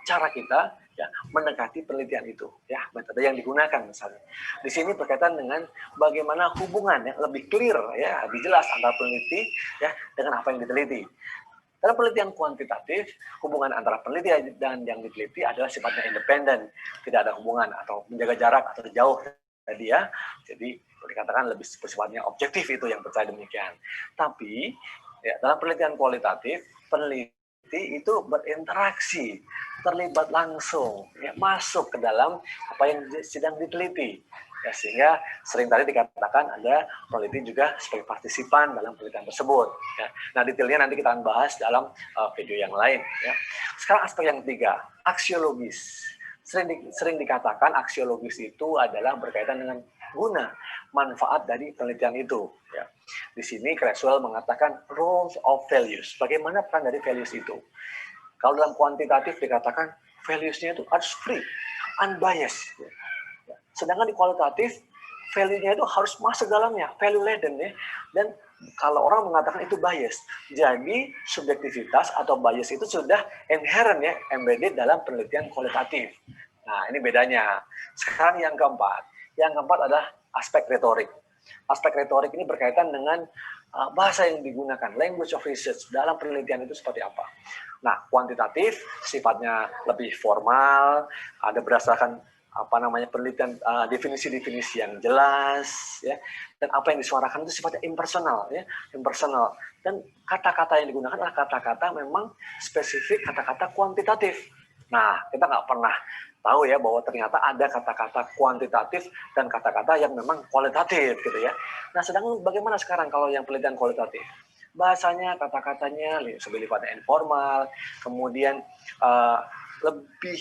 cara kita ya mendekati penelitian itu, ya metode yang digunakan misalnya. Di sini berkaitan dengan bagaimana hubungan yang lebih clear, ya lebih jelas antara peneliti ya dengan apa yang diteliti. Dalam penelitian kuantitatif, hubungan antara peneliti dan yang diteliti adalah sifatnya independen, tidak ada hubungan atau menjaga jarak atau jauh dari dia. Jadi dikatakan lebih sifatnya objektif, itu yang percaya demikian. Tapi ya, dalam penelitian kualitatif, peneliti itu berinteraksi, terlibat langsung, ya, masuk ke dalam apa yang sedang diteliti. Ya, sehingga sering tadi dikatakan ada peneliti juga sebagai partisipan dalam penelitian tersebut. Ya. Nah, detailnya nanti kita akan bahas dalam video yang lain. Ya. Sekarang aspek yang ketiga, aksiologis. Sering dikatakan aksiologis itu adalah berkaitan dengan guna, manfaat dari penelitian itu. Ya. Di sini Creswell mengatakan roles of values. Bagaimana peran dari values itu? Kalau dalam kuantitatif dikatakan values-nya itu harus free, unbiased. Ya. Sedangkan di kualitatif, value-nya itu harus masuk dalamnya, value laden ya. Dan kalau orang mengatakan itu bias, jadi subjektivitas atau bias itu sudah inherent ya, embedded dalam penelitian kualitatif. Nah, ini bedanya. Sekarang yang keempat adalah aspek retorik. Aspek retorik ini berkaitan dengan bahasa yang digunakan, language of research dalam penelitian itu seperti apa. Nah, kuantitatif sifatnya lebih formal, ada berdasarkan penelitian definisi-definisi yang jelas ya, dan apa yang disuarakan itu sifatnya impersonal ya, impersonal, dan kata-kata yang digunakan adalah kata-kata memang spesifik, kata-kata kuantitatif. Nah, kita nggak pernah tahu ya bahwa ternyata ada kata-kata kuantitatif dan kata-kata yang memang kualitatif gitu ya. Nah, sedangkan bagaimana sekarang kalau yang penelitian kualitatif? Bahasanya, kata-katanya sifatnya informal, kemudian lebih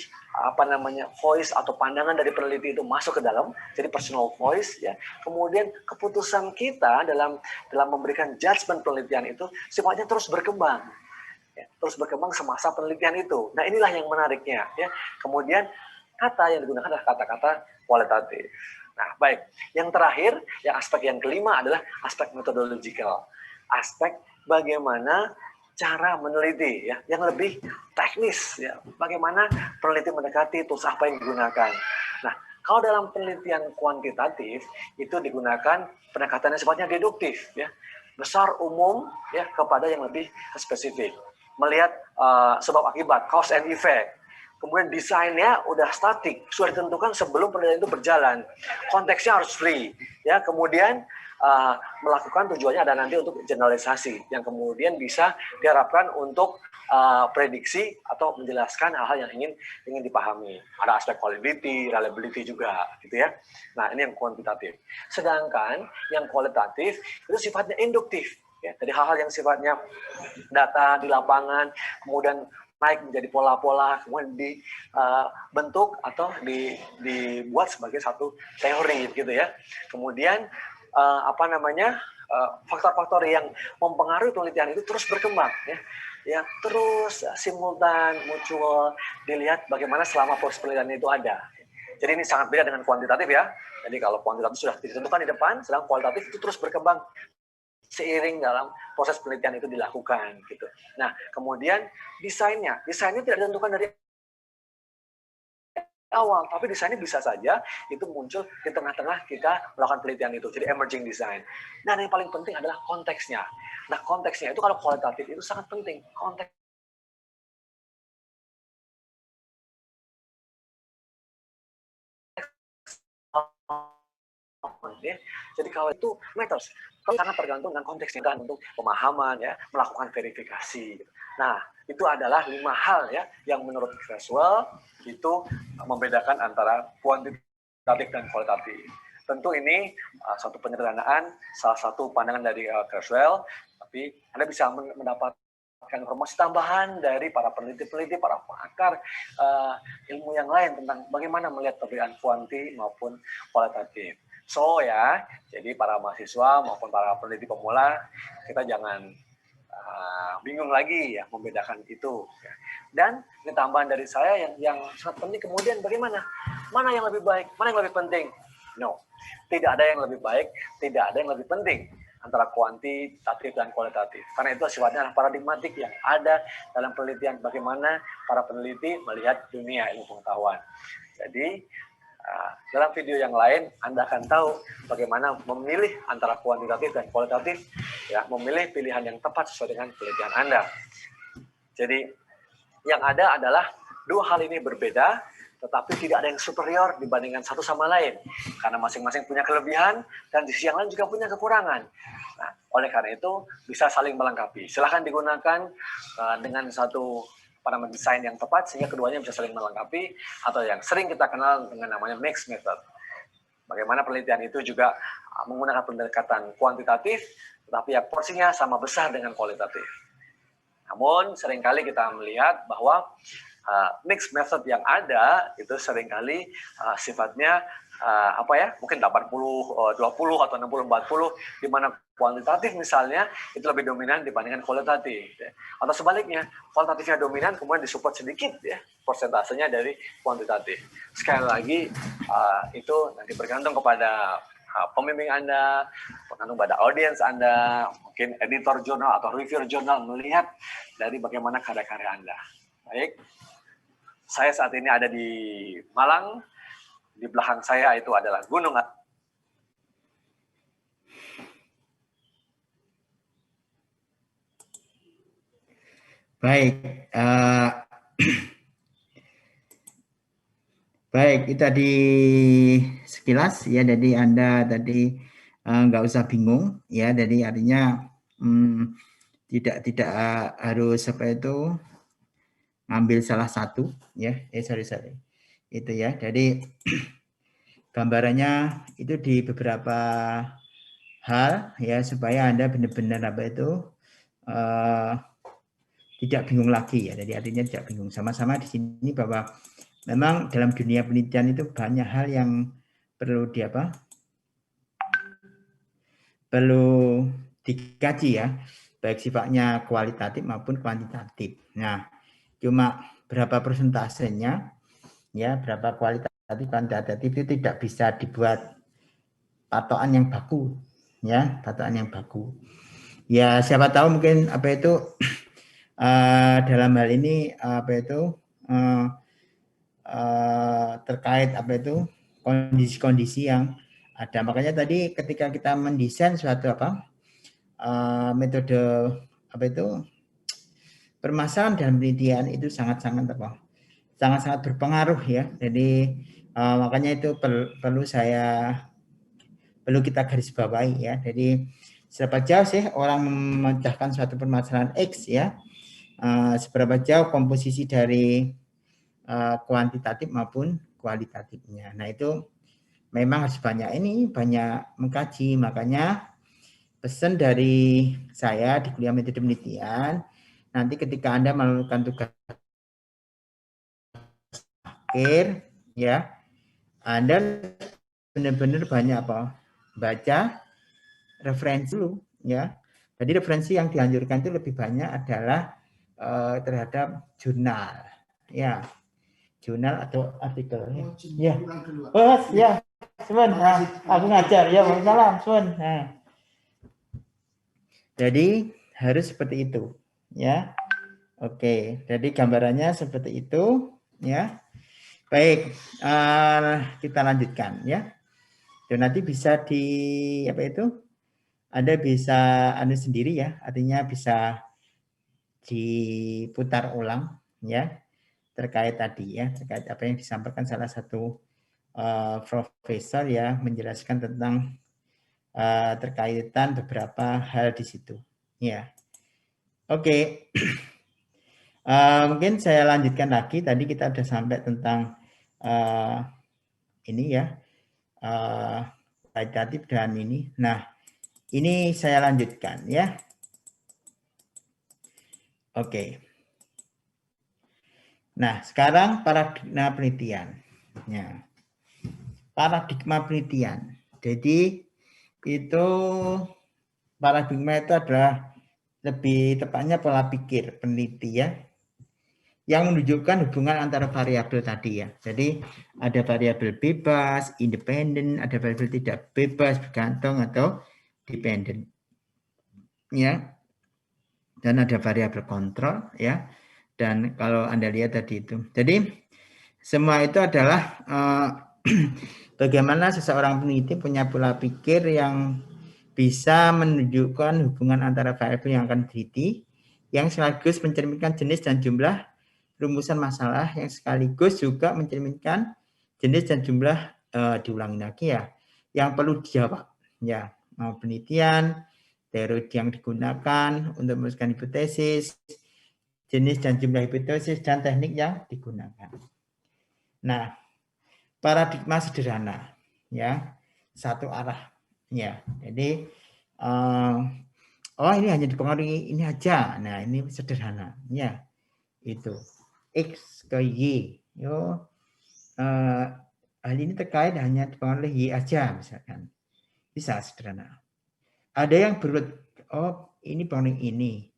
voice atau pandangan dari peneliti itu masuk ke dalam, jadi personal voice ya. Kemudian keputusan kita dalam memberikan judgement penelitian itu sifatnya terus berkembang. Ya, terus berkembang semasa penelitian itu. Nah, inilah yang menariknya ya. Kemudian kata yang digunakan adalah kata-kata kualitatif. Nah, baik. Yang terakhir, yang aspek yang kelima adalah aspek methodological. Aspek bagaimana cara meneliti ya, yang lebih teknis ya. Bagaimana peneliti mendekati tools apa yang digunakan. Nah, kalau dalam penelitian kuantitatif itu digunakan pendekatannya sifatnya deduktif ya. Besar umum ya kepada yang lebih spesifik. Melihat sebab akibat, cause and effect. Kemudian desainnya udah statik, sudah ditentukan sebelum penelitian itu berjalan. Konteksnya harus free ya. Kemudian melakukan tujuannya ada nanti untuk generalisasi yang kemudian bisa diharapkan untuk prediksi atau menjelaskan hal-hal yang ingin dipahami. Ada aspek quality, reliability juga, gitu ya. Nah, ini yang kuantitatif. Sedangkan yang kualitatif itu sifatnya induktif, ya. Jadi hal-hal yang sifatnya data di lapangan, kemudian naik menjadi pola-pola, kemudian dibentuk atau dibuat sebagai satu teori, gitu ya. Kemudian faktor-faktor yang mempengaruhi penelitian itu terus berkembang, ya terus simultan muncul, dilihat bagaimana selama proses penelitian itu ada. Jadi ini sangat beda dengan kuantitatif ya. Jadi kalau kuantitatif sudah ditentukan di depan, sedang kualitatif itu terus berkembang seiring dalam proses penelitian itu dilakukan gitu. Nah, kemudian desainnya tidak ditentukan dari awal, tapi desainnya bisa saja itu muncul di tengah-tengah kita melakukan penelitian itu, jadi emerging design. Dan yang paling penting adalah konteksnya. Nah, konteksnya itu kalau kualitatif itu sangat penting. Konteks ya. Jadi kalau itu matters, sangat tergantung dengan konteksnya kan, untuk pemahaman ya, melakukan verifikasi. Nah, itu adalah 5 hal ya yang menurut Creswell itu membedakan antara kuantitatif dan kualitatif. Tentu ini satu penyederhanaan, salah satu pandangan dari Creswell, tapi Anda bisa mendapatkan informasi tambahan dari para peneliti-peneliti, para pakar ilmu yang lain tentang bagaimana melihat perbedaan kuanti maupun kualitatif. So ya, jadi para mahasiswa maupun para peneliti pemula, kita jangan bingung lagi ya membedakan itu. Dan ini tambahan dari saya yang sangat penting, kemudian bagaimana? Mana yang lebih baik? Mana yang lebih penting? No, tidak ada yang lebih baik, tidak ada yang lebih penting antara kuantitatif dan kualitatif. Karena itu sifatnya adalah paradigmatik yang ada dalam penelitian, bagaimana para peneliti melihat dunia ilmu pengetahuan. Jadi dalam video yang lain Anda akan tahu bagaimana memilih antara kuantitatif dan kualitatif, ya, memilih pilihan yang tepat sesuai dengan penelitian Anda. Jadi yang ada adalah dua hal ini berbeda, tetapi tidak ada yang superior dibandingkan satu sama lain, karena masing-masing punya kelebihan dan di sisi yang lain juga punya kekurangan. Nah, oleh karena itu bisa saling melengkapi. Silahkan digunakan dengan satu parameter desain yang tepat sehingga keduanya bisa saling melengkapi, atau yang sering kita kenal dengan namanya mixed method. Bagaimana penelitian itu juga menggunakan pendekatan kuantitatif, tetapi ya porsinya sama besar dengan kualitatif. Namun seringkali kita melihat bahwa mixed method yang ada itu seringkali sifatnya mungkin 80-20 atau 60-40, di mana kuantitatif misalnya itu lebih dominan dibandingkan kualitatif, ya. Atau sebaliknya, kualitatifnya dominan kemudian disupport sedikit ya persentasenya dari kuantitatif. Sekali lagi itu nanti bergantung kepada pembimbing Anda, bergantung pada audiens Anda, mungkin editor jurnal atau reviewer jurnal melihat dari bagaimana karya-karya Anda. Baik, saya saat ini ada di Malang. Di belakang saya itu adalah Gunung. Baik, baik, itu tadi sekilas ya. Jadi Anda tadi nggak usah bingung ya. Jadi artinya tidak harus ngambil salah satu ya. Sorry itu ya. Jadi gambarannya itu di beberapa hal ya, supaya Anda benar-benar tidak bingung lagi ya. Jadi artinya tidak bingung. Sama-sama di sini bahwa memang dalam dunia penelitian itu banyak hal yang perlu perlu dikaji ya, baik sifatnya kualitatif maupun kuantitatif. Nah, cuma berapa persentasenya ya, berapa kualitatif kuantitatif itu tidak bisa dibuat patokan yang baku ya, patokan yang baku. Ya, siapa tahu mungkin dalam hal ini terkait kondisi-kondisi yang ada. Makanya tadi ketika kita mendesain suatu metode permasalahan dalam penelitian itu sangat-sangat berpengaruh ya. Jadi makanya itu perlu kita garis bawahi ya. Jadi seberapa jauh sih orang memecahkan suatu permasalahan X ya, seberapa jauh komposisi dari kuantitatif maupun kualitatifnya. Nah itu memang harus banyak mengkaji, makanya pesan dari saya di kuliah metode penelitian, nanti ketika Anda melakukan tugas akhir, ya, Anda benar-benar banyak baca referensi dulu, ya. Jadi referensi yang dianjurkan itu lebih banyak adalah terhadap jurnal, ya, jurnal atau artikel. Ya, ya, Sun, aku ngajar, ya, salam, Sun. Nah, jadi harus seperti itu, ya. Oke, jadi gambarannya seperti itu, ya. Baik, kita lanjutkan, ya. Dan nanti bisa Anda bisa sendiri, ya, artinya bisa diputar ulang, ya, terkait tadi, ya, terkait apa yang disampaikan salah satu profesor, ya, menjelaskan tentang terkaitan beberapa hal di situ, ya. Oke. Mungkin saya lanjutkan lagi. Tadi kita sudah sampai tentang ini, ya, kualitatif dan ini. Nah, ini saya lanjutkan, ya. Oke. Nah, sekarang paradigma penelitian. Ya. Paradigma penelitian. Jadi itu paradigma itu adalah lebih tepatnya pola pikir peneliti, ya, yang menunjukkan hubungan antara variabel tadi, ya. Jadi ada variabel bebas, independen, ada variabel tidak bebas, bergantung atau dependen, ya. Dan ada variabel kontrol, ya. Dan kalau Anda lihat tadi itu. Jadi semua itu adalah bagaimana seseorang peneliti punya pola pikir yang bisa menunjukkan hubungan antara variabel yang akan diteliti, yang sekaligus mencerminkan jenis dan jumlah rumusan masalah, yang sekaligus juga mencerminkan jenis dan jumlah diulangi lagi, ya, yang perlu dijawab, ya, mau penelitian, teori yang digunakan untuk merumuskan hipotesis, jenis dan jumlah hipotesis, dan teknik yang digunakan. Nah, paradigma sederhana, ya, satu arah, ya. Jadi ini hanya dipengaruhi ini aja. Nah, ini sederhana, ya, itu X ke Y. Hal ini terkait hanya dipengaruhi Y aja, misalkan, bisa sederhana. Ada yang berurut, ini pengaruh ini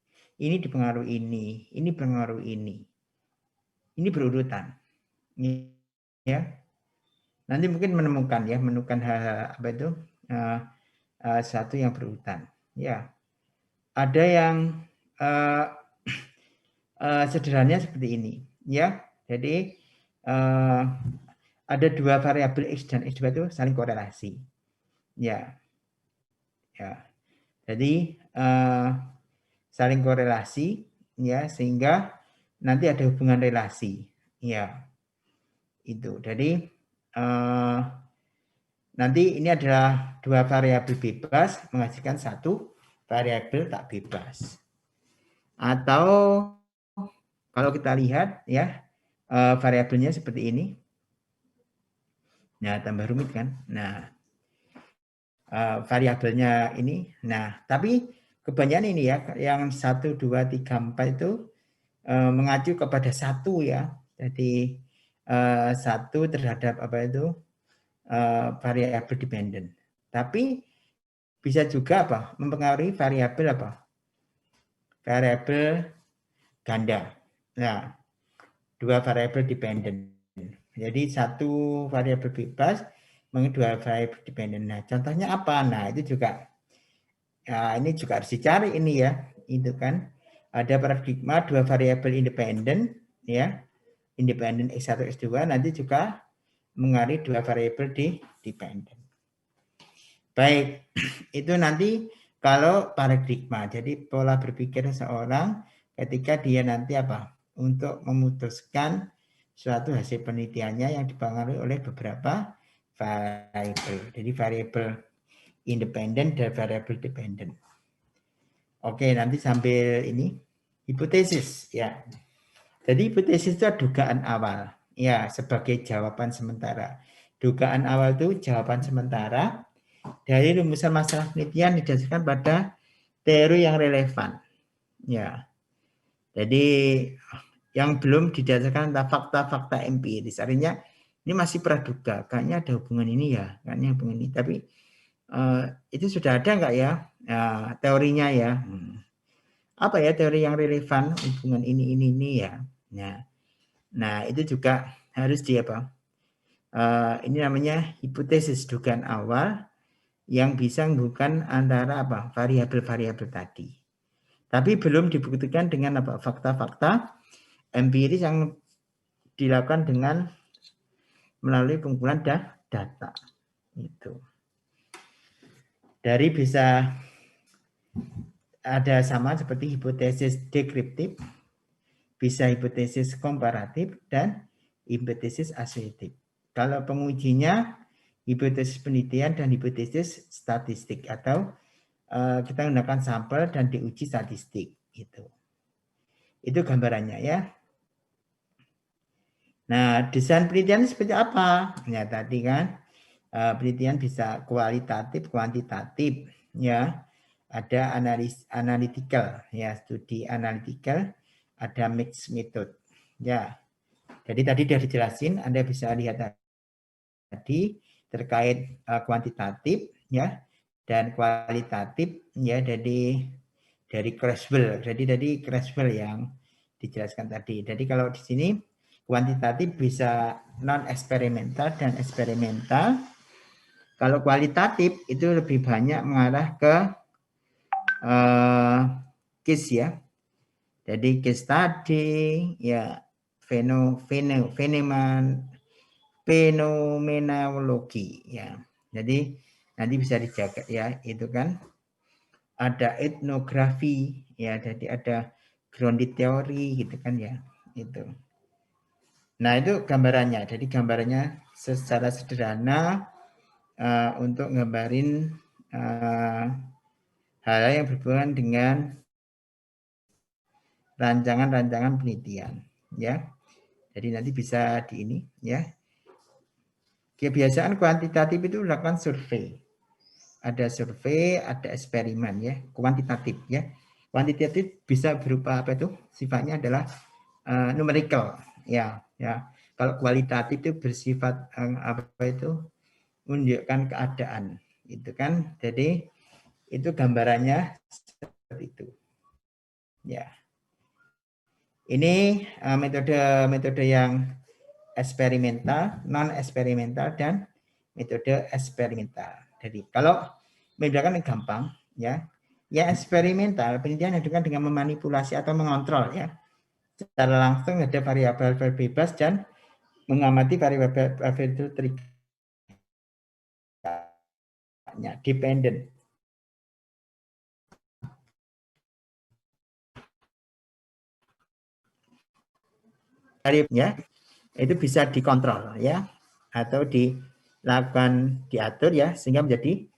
dipengaruhi ini pengaruh ini berurutan, ya. Nanti mungkin menemukan hal-hal apa itu satu yang berurutan, ya. Ada yang sederhananya seperti ini, ya. Jadi ada dua variabel X dan X2 itu saling korelasi, ya. Jadi saling korelasi, ya, sehingga nanti ada hubungan relasi, ya, itu. Jadi nanti ini adalah dua variabel bebas menghasilkan satu variabel tak bebas. Atau kalau kita lihat, ya, variabelnya seperti ini. Nah, tambah rumit kan? Nah, variabelnya ini. Nah, tapi kebanyakan ini, ya, yang 1, 2, 3, 4 itu mengacu kepada satu, ya. Jadi satu terhadap apa itu variabel dependen. Tapi bisa juga mempengaruhi variabel variabel ganda. Nah, dua variabel dependen. Jadi satu variabel bebas mengenai dua variabel dependen. Nah, contohnya apa? Nah, itu juga ini juga harus dicari ini, ya. Itu kan ada paradigma dua variabel independen, ya. Independen X1 X2 nanti juga mengaruhi dua variabel dependen. Baik, itu nanti kalau paradigma. Jadi pola berpikir seseorang ketika dia nanti untuk memutuskan suatu hasil penelitiannya yang dipengaruhi oleh beberapa variabel. Jadi variabel independen dan variabel dependen. Oke, nanti sambil ini Hipotesis, ya. Jadi hipotesis itu dugaan awal, ya, sebagai jawaban sementara. Dugaan awal itu jawaban sementara dari rumusan masalah penelitian didasarkan pada teori yang relevan, ya. Jadi yang belum didasarkan pada fakta-fakta empiris, artinya ini masih praduga, kayaknya ada hubungan ini ya, kayaknya hubungan ini. Tapi itu sudah ada nggak ya teorinya ya? Apa ya teori yang relevan hubungan ini ya? Nah itu juga harus di apa? Ini namanya hipotesis, dugaan awal yang bisa menghubungkan antara apa variabel-variabel tadi. Tapi belum dibuktikan dengan apa fakta-fakta empiris yang dilakukan dengan melalui pengumpulan data. Itu. Dari bisa ada sama seperti hipotesis deskriptif, bisa hipotesis komparatif, dan hipotesis asosiatif. Kalau pengujinya hipotesis penelitian dan hipotesis statistik, atau kita menggunakan sampel dan diuji statistik. Itu gambarannya ya. Nah, desain penelitian seperti apa? Ya tadi kan penelitian bisa kualitatif, kuantitatif, ya. Ada analytical, ya, studi analytical, ada mixed method, ya. Jadi tadi sudah dijelasin, Anda bisa lihat tadi terkait kuantitatif, ya, dan kualitatif, ya, dari Creswell. Jadi Creswell yang dijelaskan tadi. Jadi kalau di sini kuantitatif bisa non eksperimental dan eksperimental. Kalau kualitatif itu lebih banyak mengarah ke case ya. Jadi case study ya, fenomenologi ya. Jadi nanti bisa dijaga ya, itu kan ada etnografi ya, jadi ada grounded theory gitu kan ya, itu. Nah, itu gambarannya. Jadi gambarannya secara sederhana untuk nggambarin hal yang berhubungan dengan rancangan-rancangan penelitian ya. Jadi nanti bisa di ini ya. Kebiasaan kuantitatif itu dilakukan survei. Ada survei, ada eksperimen ya, kuantitatif ya. Kuantitatif bisa berupa apa itu? Sifatnya adalah numerical ya. Kalau kualitatif itu bersifat apa itu? Menunjukkan keadaan. Itu kan. Jadi itu gambarannya seperti itu. Ya. Ini metode yang eksperimental, non eksperimental, dan metode eksperimental. Jadi kalau membedakan yang gampang ya, ya eksperimental penelitian yang dengan memanipulasi atau mengontrol ya. Secara langsung ada variabel bebas dan mengamati variabel itu terikat dependent. Ya, itu bisa dikontrol ya, atau dilakukan diatur ya, sehingga menjadi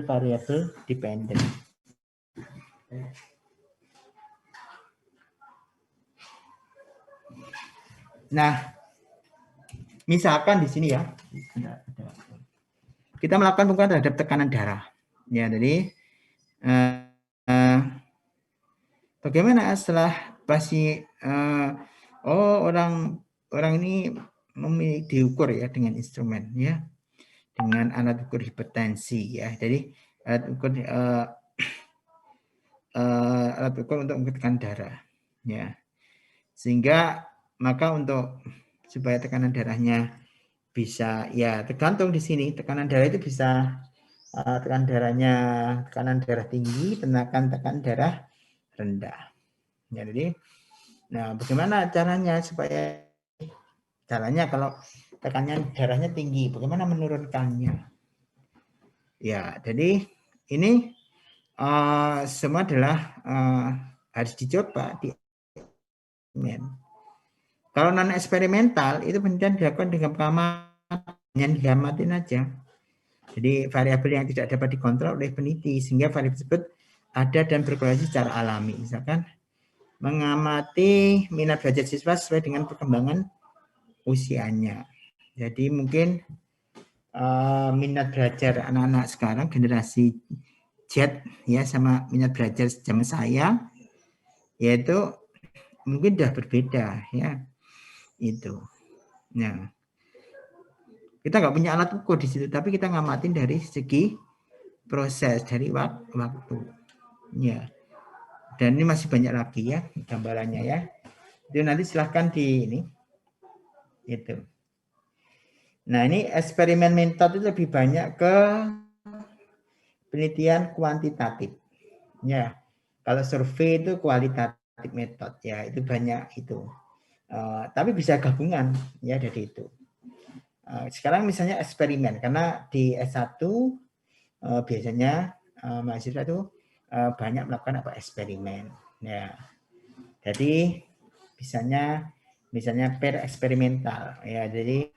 variabel dependent. Nah, misalkan di sini ya, kita melakukan pengukuran terhadap tekanan darah. Ya, jadi bagaimana setelah pasti orang ini diukur ya dengan instrumen ya, dengan alat ukur hipertensi ya. Jadi alat ukur untuk mengukur tekanan darah ya. Sehingga maka untuk supaya tekanan darahnya bisa ya tergantung di sini, tekanan darah itu bisa tekanan darah tinggi, tekanan darah rendah. Ya, jadi nah bagaimana caranya supaya kalau tekanan darahnya tinggi, bagaimana menurunkannya? Ya, jadi ini semua adalah harus dicoba di eksperimen. Kalau non eksperimental itu penelitian dilakukan dengan pengamatan, diamatin aja. Jadi variabel yang tidak dapat dikontrol oleh peneliti, sehingga variabel tersebut ada dan berkorelasi secara alami. Misalkan mengamati minat belajar siswa sesuai dengan perkembangan usianya. Jadi mungkin minat belajar anak-anak sekarang generasi Z ya sama minat belajar zaman saya yaitu mungkin sudah berbeda ya itu. Nah, kita nggak punya alat ukur di situ, tapi kita ngamatin dari segi proses dari waktu. Ya. Dan ini masih banyak lagi ya gambarannya ya. Itu nanti silahkan di ini. Itu. Nah, ini eksperimen metode itu lebih banyak ke penelitian kuantitatif. Ya. Kalau survei itu kualitatif metode ya, itu banyak itu. Tapi bisa gabungan ya dari itu. Sekarang misalnya eksperimen karena di S1 biasanya mahasiswa itu banyak melakukan eksperimen ya. Jadi misalnya per eksperimental ya. Jadi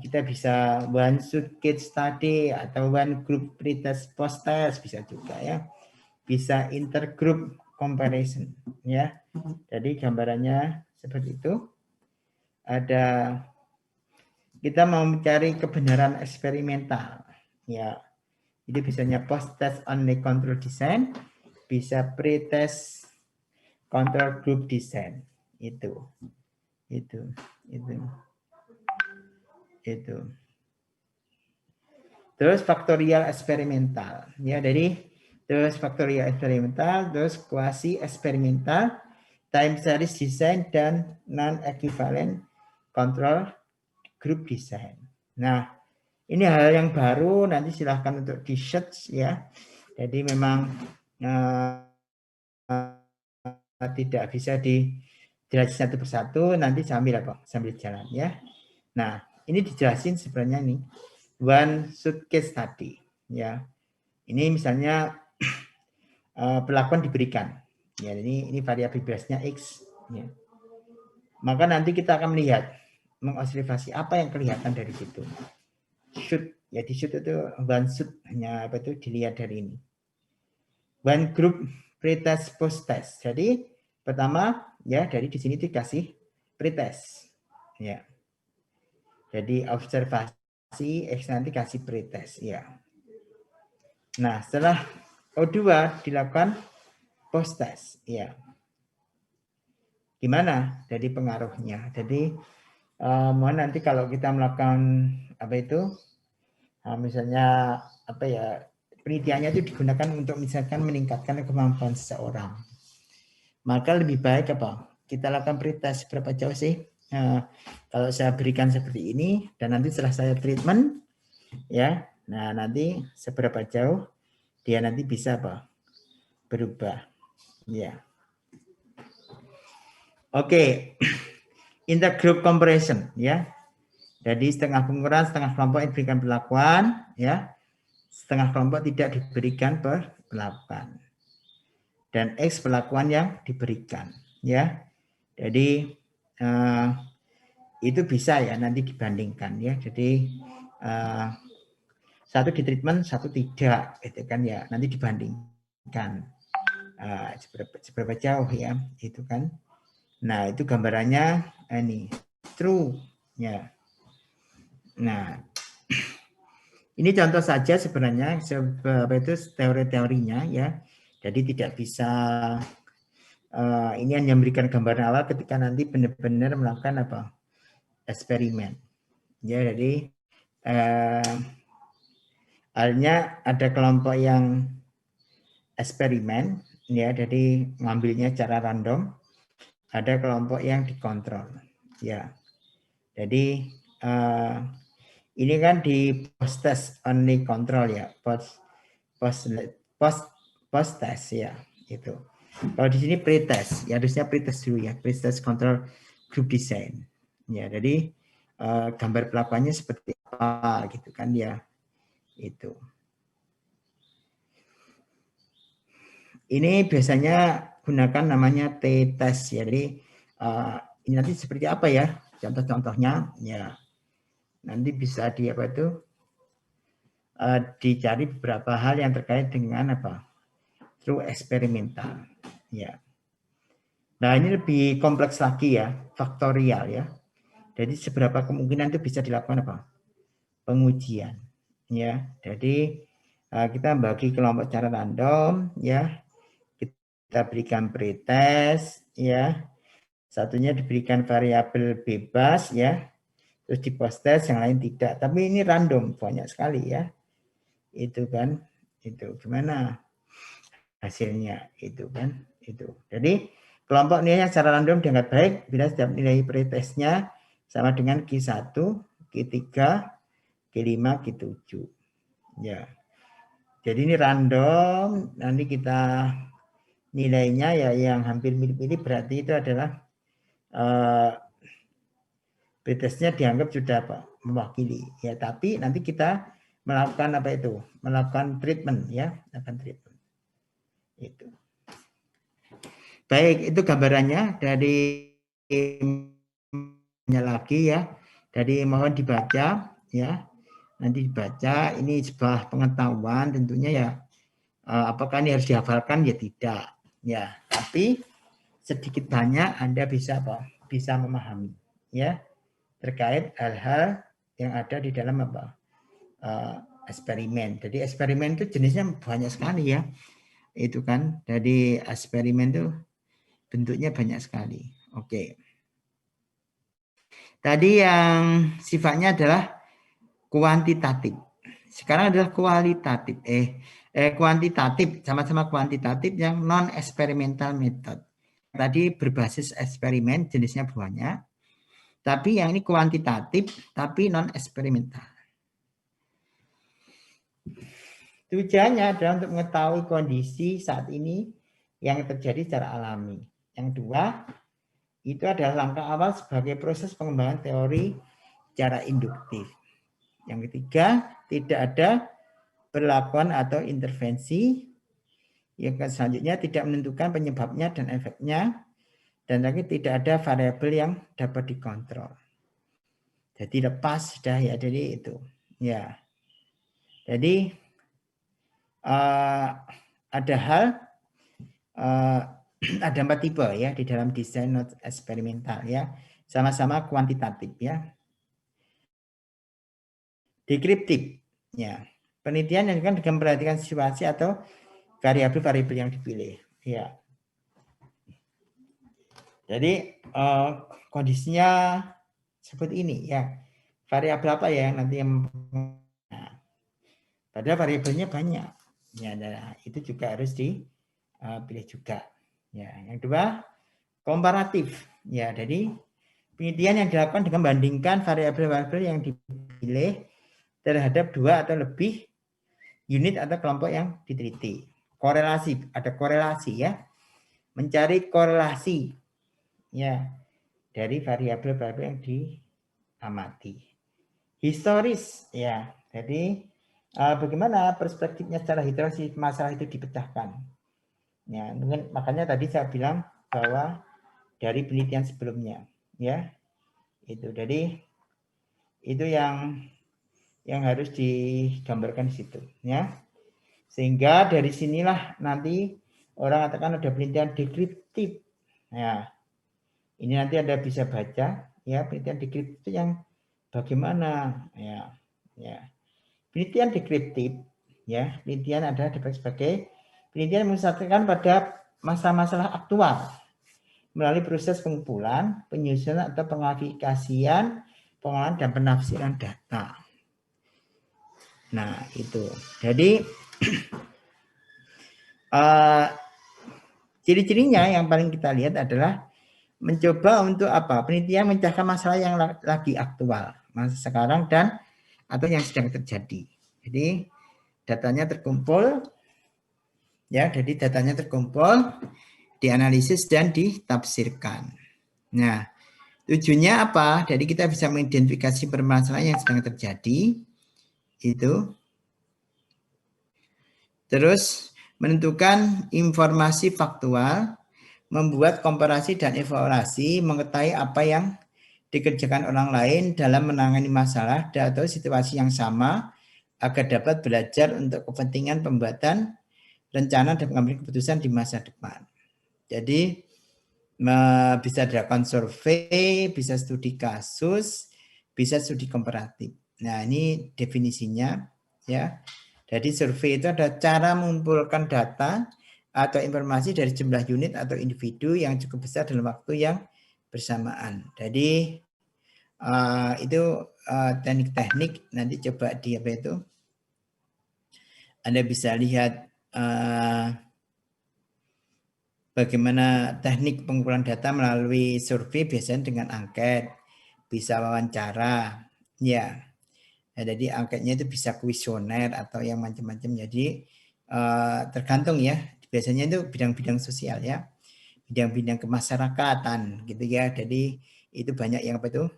kita bisa one shot case study atau one group pretest post test bisa juga ya. Bisa intergroup comparison ya. Jadi gambarannya seperti itu. Ada kita mau mencari kebenaran eksperimental ya. Jadi biasanya post test only control design, bisa pre-test control group design. Itu. Terus faktorial eksperimental. Ya, jadi terus faktorial eksperimental, terus kuasi eksperimental, time series design dan non-equivalent control group design. Nah, ini hal yang baru, nanti silahkan untuk di-search ya. Jadi memang tidak bisa dijelasin satu persatu, nanti sambil jalan ya. Nah, ini dijelasin sebenarnya nih one shot case study ya. Ini misalnya perlakuan diberikan. Ya, ini variabel biasnya X ya. Maka nanti kita akan melihat mengobservasi apa yang kelihatan dari situ. Shoot ya, di shoot itu one shoot hanya apa itu dilihat dari ini. One group pretest post test. Jadi pertama ya dari di sini dikasih pretest ya. Jadi observasi X nanti kasih pretest ya. Nah, setelah O2 dilakukan post test ya. Gimana jadi pengaruhnya? Jadi mohon nanti kalau kita melakukan apa itu misalnya apa ya penelitiannya itu digunakan untuk misalkan meningkatkan kemampuan seseorang. Maka lebih baik apa? Kita lakukan pretest berapa jauh sih? Kalau saya berikan seperti ini dan nanti setelah saya treatment ya, nah nanti seberapa jauh dia nanti bisa apa? Berubah. Ya. Oke. Intergroup comparison ya. Jadi setengah pengukuran, setengah kelompok yang diberikan perlakuan ya. Setengah kelompok tidak diberikan perlakuan. Dan X perlakuan yang diberikan ya. Jadi itu bisa ya nanti dibandingkan ya. Jadi satu di treatment, satu tidak, gitu kan ya. Nanti dibandingkan seberapa jauh ya, itu kan. Nah itu gambarannya ini true ya. Nah ini contoh saja sebenarnya sebab itu teori-teorinya ya. Jadi tidak bisa ini hanya memberikan gambaran awal ketika nanti benar-benar melakukan apa eksperimen. Ya jadi halnya ada kelompok yang eksperimen ya, jadi ngambilnya secara random. Ada kelompok yang dikontrol ya. Jadi ini kan di post test only control ya, post test ya itu. Kalau di sini pre-test ya, harusnya pre-test dulu ya, pre-test control group design ya. Jadi gambar pelakuannya seperti apa gitu kan ya itu. Ini biasanya gunakan namanya t-test ya. Jadi ini nanti seperti apa ya contoh-contohnya ya. Nanti bisa di apa itu dicari beberapa hal yang terkait dengan apa through eksperimental. Ya. Nah, ini lebih kompleks lagi ya, faktorial ya. Jadi seberapa kemungkinan itu bisa dilakukan apa? Pengujian. Ya. Jadi kita bagi kelompok secara random ya. Kita berikan pretest ya. Satunya diberikan variabel bebas ya. Terus di post test yang lain tidak. Tapi ini random banyak sekali ya. Itu kan. Itu gimana hasilnya itu kan. Itu. Jadi kelompok nilai yang secara random dianggap baik bila setiap nilai pretestnya sama dengan Q1, Q3, Q5, Q7. Ya. Jadi ini random, nanti kita nilainya ya yang hampir mirip-mirip berarti itu adalah pretestnya dianggap sudah apa? Mewakili ya, tapi nanti kita melakukan apa itu? Melakukan treatment ya, akan treatment. Itu. Baik, itu gambarannya dari lagi ya. Jadi mohon dibaca ya. Nanti dibaca, ini sebuah pengetahuan tentunya ya. Apakah ini harus dihafalkan? Ya tidak. Ya, tapi sedikit banyak Anda bisa apa? Bisa memahami ya terkait hal-hal yang ada di dalam apa? Eksperimen. Jadi eksperimen itu jenisnya banyak sekali ya. Itu kan. Jadi eksperimen itu bentuknya banyak sekali. Oke. Tadi yang sifatnya adalah kuantitatif. Sekarang adalah kualitatif. Kuantitatif, sama-sama kuantitatif yang non-experimental method. Tadi berbasis eksperimen, jenisnya banyak. Tapi yang ini kuantitatif, tapi non-eksperimental. Tujuannya adalah untuk mengetahui kondisi saat ini yang terjadi secara alami. Yang dua, itu adalah langkah awal sebagai proses pengembangan teori secara induktif. Yang ketiga, tidak ada perlakuan atau intervensi. Yang selanjutnya tidak menentukan penyebabnya dan efeknya. Dan lagi tidak ada variabel yang dapat dikontrol. Jadi lepas sudah ya, jadi itu. Ya. Jadi ada hal, ada 4 tipe ya di dalam desain not eksperimental ya. Sama-sama kuantitatif ya. Deskriptif ya. Penelitian yang kan dengan memperhatikan situasi atau variabel-variabel yang dipilih ya. Jadi kondisinya seperti ini ya. Variabel apa ya nanti yang padahal variabelnya banyak. Ya, nah, itu juga harus dipilih juga. Ya, yang kedua komparatif. Ya, jadi penelitian yang dilakukan dengan membandingkan variabel-variabel yang dipilih terhadap 2 atau lebih unit atau kelompok yang diteliti. Korelasi, ada korelasi ya. Mencari korelasi ya dari variabel-variabel yang diamati. Historis ya. Jadi bagaimana perspektifnya secara historis masalah itu dipecahkan. Ya, makanya tadi saya bilang bahwa dari penelitian sebelumnya ya. Itu jadi itu yang harus digambarkan di situ ya. Sehingga dari sinilah nanti orang katakan ada penelitian deskriptif. Ya. Ini nanti Anda bisa baca ya, penelitian deskriptif itu yang bagaimana ya. Ya. Penelitian deskriptif ya, penelitian adalah sebagai penelitian yang mengisahkan pada masalah-masalah aktual melalui proses pengumpulan, penyusunan atau pengaplikasian, pengolahan dan penafsiran data. Nah, itu. Jadi ciri-cirinya yang paling kita lihat adalah mencoba untuk apa? Penelitian mencari masalah yang lagi aktual, masa sekarang dan atau yang sedang terjadi. Jadi datanya terkumpul ya, jadi datanya terkumpul, dianalisis dan ditafsirkan. Nah, tujuannya apa? Jadi kita bisa mengidentifikasi permasalahan yang sedang terjadi itu. Terus menentukan informasi faktual, membuat komparasi dan evaluasi, mengetahui apa yang dikerjakan orang lain dalam menangani masalah atau situasi yang sama agar dapat belajar untuk kepentingan pembuatan rencana dan pengambilan keputusan di masa depan. Jadi bisa dilakukan survei, bisa studi kasus, bisa studi komparatif. Nah, ini definisinya ya. Jadi survei itu ada cara mengumpulkan data atau informasi dari jumlah unit atau individu yang cukup besar dalam waktu yang bersamaan. Jadi itu teknik-teknik, nanti coba di apa itu, Anda bisa lihat bagaimana teknik pengumpulan data melalui survei, biasanya dengan angket, bisa wawancara, ya. Nah, jadi angketnya itu bisa kuesioner atau yang macam-macam. Jadi tergantung ya. Biasanya itu bidang-bidang sosial ya, bidang-bidang kemasyarakatan gitu ya. Jadi itu banyak yang apa itu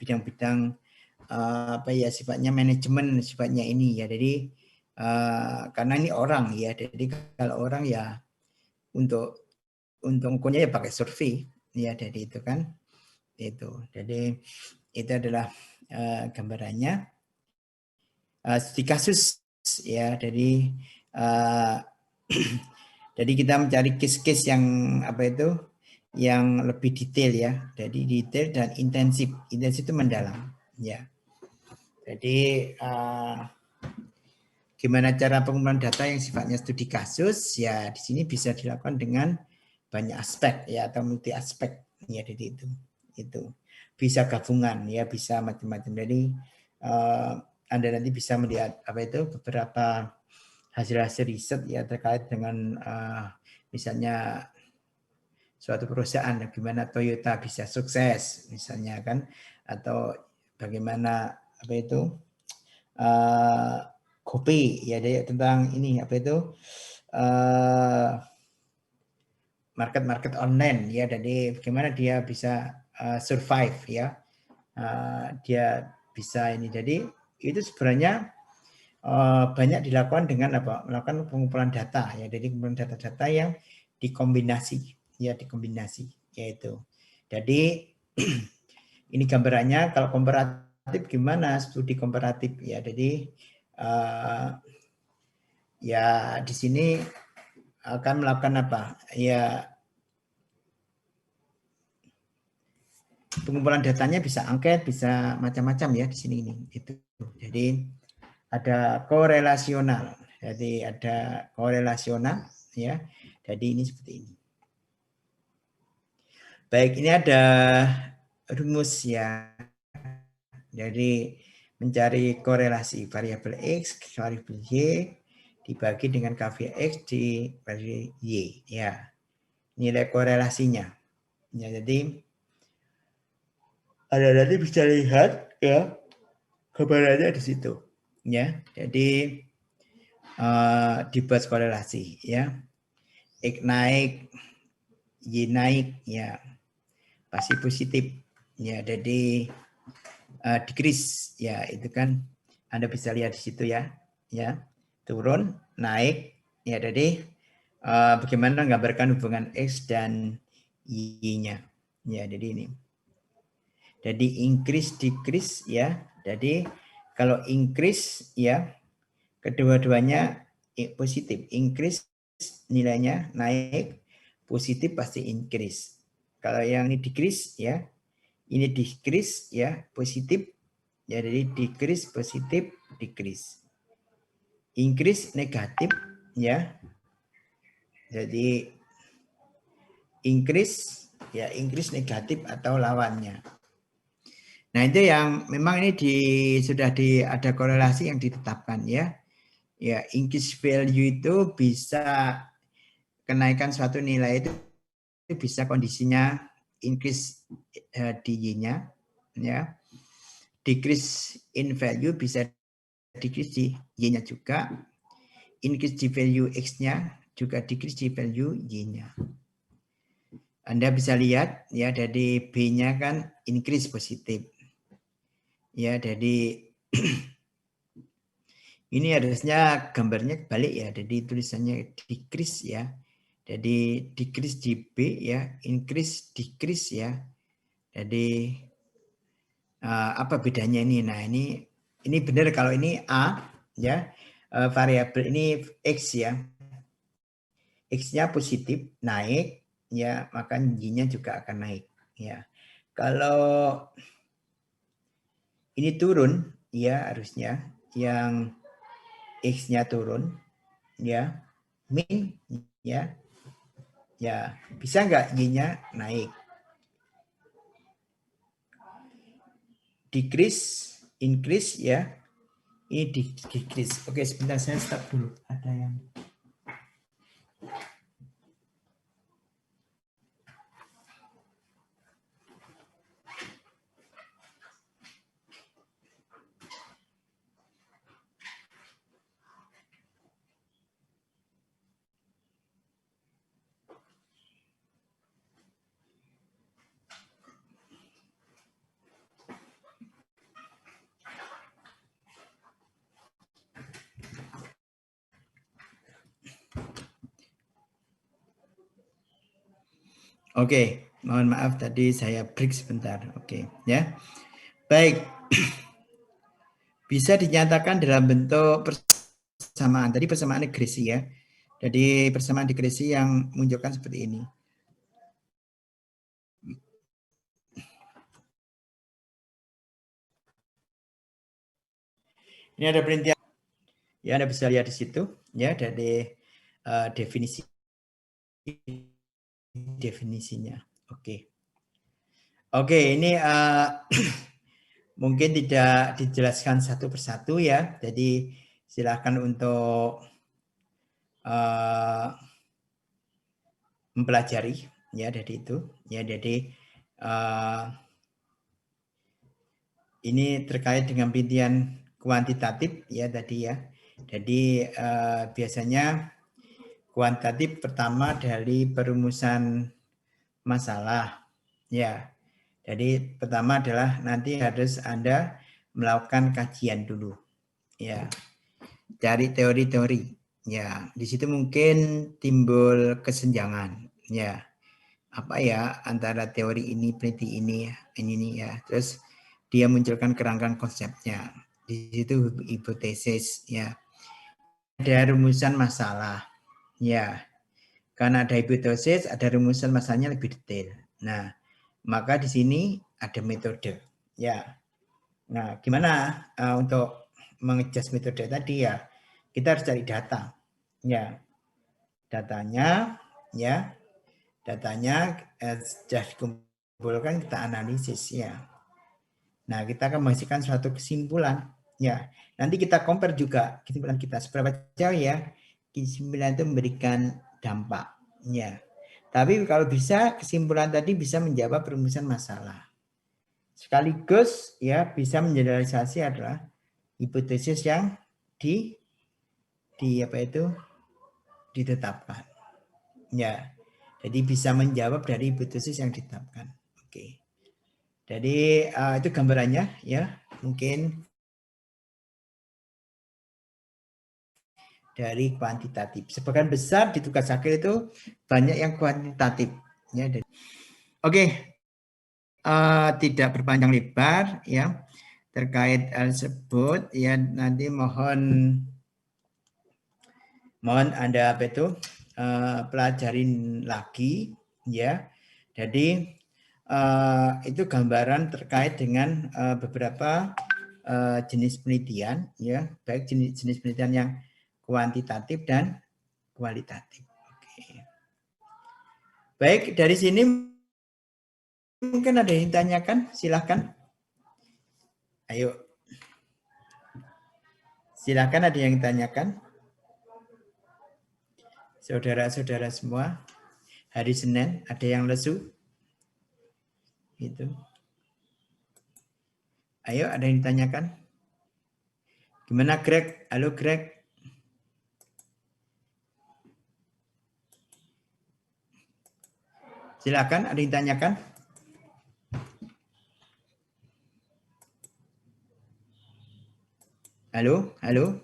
bidang-bidang apa ya, sifatnya manajemen, sifatnya ini ya. Jadi karena ini orang ya. Jadi kalau orang ya untuk ukurnya ya pakai survei ya. Jadi itu kan itu. Jadi itu adalah gambarannya. Studi kasus ya, jadi jadi kita mencari case-case yang apa itu, yang lebih detail ya. Jadi detail dan intensif. Intensif itu mendalam ya. Jadi gimana cara pengumpulan data yang sifatnya studi kasus ya, di sini bisa dilakukan dengan banyak aspek ya, atau multi aspek ya. Jadi itu bisa gabungan ya, bisa macam-macam. Jadi Anda nanti bisa melihat apa itu beberapa hasil-hasil riset ya terkait dengan misalnya suatu perusahaan, bagaimana Toyota bisa sukses misalnya kan, atau bagaimana apa itu Kopi ya, tentang ini apa itu market online ya. Jadi bagaimana dia bisa survive ya, dia bisa ini. Jadi itu sebenarnya banyak dilakukan dengan apa, melakukan pengumpulan data ya. Jadi pengumpulan data-data yang dikombinasi ya, yaitu. Jadi ini gambarannya. Kalau komparatif gimana, studi komparatif ya. Jadi ya di sini akan melakukan apa ya, pengumpulan datanya bisa angket, bisa macam-macam ya di sini ini itu. Jadi ada korelasional. Jadi ada korelasional ya. Jadi ini seperti ini. Baik, ini ada rumus ya. Jadi mencari korelasi variabel X, variabel Y dibagi dengan KVX di variabel Y ya. Nilai korelasinya. Ya, jadi Anda nanti bisa lihat ya gambarannya di situ ya. Jadi dibuat korelasi ya. X naik, Y naik ya, pasti positif ya. Jadi decrease ya, itu kan Anda bisa lihat di situ ya. Ya, turun, naik ya. Jadi bagaimana menggambarkan hubungan X dan Y-nya ya. Jadi ini. Jadi increase decrease ya. Jadi kalau increase ya, kedua-duanya positif. Increase nilainya naik, positif pasti increase. Kalau yang ini decrease ya, ini decrease ya, positif ya. Jadi decrease positif, decrease. Increase negatif ya. Jadi increase ya, increase negatif atau lawannya. Nah, itu yang memang ini sudah ada korelasi yang ditetapkan ya. Ya, increase value itu bisa kenaikan suatu nilai itu bisa kondisinya increase di Y-nya ya. Decrease in value bisa decrease di Y-nya juga. Increase di value X-nya juga decrease di value Y-nya. Anda bisa lihat ya, dari B-nya kan increase positif. Ya, jadi ini harusnya gambarnya kebalik ya. Jadi tulisannya decrease ya. Jadi decrease di B ya, increase decrease ya. Jadi apa bedanya ini? Nah, ini benar kalau ini A ya, variabel ini X ya. X-nya positif naik, ya maka Y-nya juga akan naik. Ya, kalau ini turun, ya harusnya yang X-nya turun, ya min, ya bisa nggak Y-nya naik? Decrease, increase, ya ini decrease. Oke, sebentar saya stop dulu. Ada yang Oke, mohon maaf tadi saya break sebentar. Oke, ya. Baik. Bisa dinyatakan dalam bentuk persamaan. Tadi persamaan regresi ya. Jadi persamaan regresi yang menunjukkan seperti ini. Ini ada perintian. Ya, Anda bisa lihat di situ ya dari definisinya. Oke. Oke, ini mungkin tidak dijelaskan satu persatu ya. Jadi silakan untuk mempelajari ya dari itu. Ya, jadi ini terkait dengan perintian kuantitatif ya tadi ya. Jadi biasanya kuantitatif pertama dari perumusan masalah ya. Jadi pertama adalah nanti harus Anda melakukan kajian dulu ya. Cari teori-teori ya. Di situ mungkin timbul kesenjangan ya. Apa ya antara teori ini, peneliti ini ya. Terus dia munculkan kerangka konsepnya. Di situ hipotesis ya. Ada rumusan masalah ya. Karena ada hipotesis, ada rumusan masalahnya lebih detail. Nah, maka di sini ada metode ya. Nah, gimana untuk mengejas metode tadi ya? Kita harus cari data ya. Datanya ya. Datanya sudah dikumpulkan, kita analisis ya. Nah, kita akan menghasilkan suatu kesimpulan ya. Nanti kita compare juga kesimpulan kita seberapa jauh ya kesimpulan itu memberikan dampak ya. Tapi kalau bisa kesimpulan tadi bisa menjawab perumusan masalah. Sekaligus ya bisa mengeneralisasi adalah hipotesis yang ditetapkan. Ya. Jadi bisa menjawab dari hipotesis yang ditetapkan. Oke. Jadi itu gambarannya ya. Mungkin dari kuantitatif. Sebagian besar di tugas akhir itu banyak yang kuantitatif. Ya. Oke. Tidak berpanjang lebar ya terkait hal tersebut ya, nanti mohon Anda pelajarin lagi ya. Jadi itu gambaran terkait dengan beberapa jenis penelitian ya, baik jenis penelitian yang kuantitatif dan kualitatif. Oke. Baik, dari sini mungkin ada yang ditanyakan, silahkan. Ayo. Silahkan, ada yang ditanyakan. Saudara-saudara semua, hari Senin ada yang lesu? Gitu. Ayo, ada yang ditanyakan? Gimana Greg? Halo Greg. Silakan, ada yang ditanyakan? Halo, halo.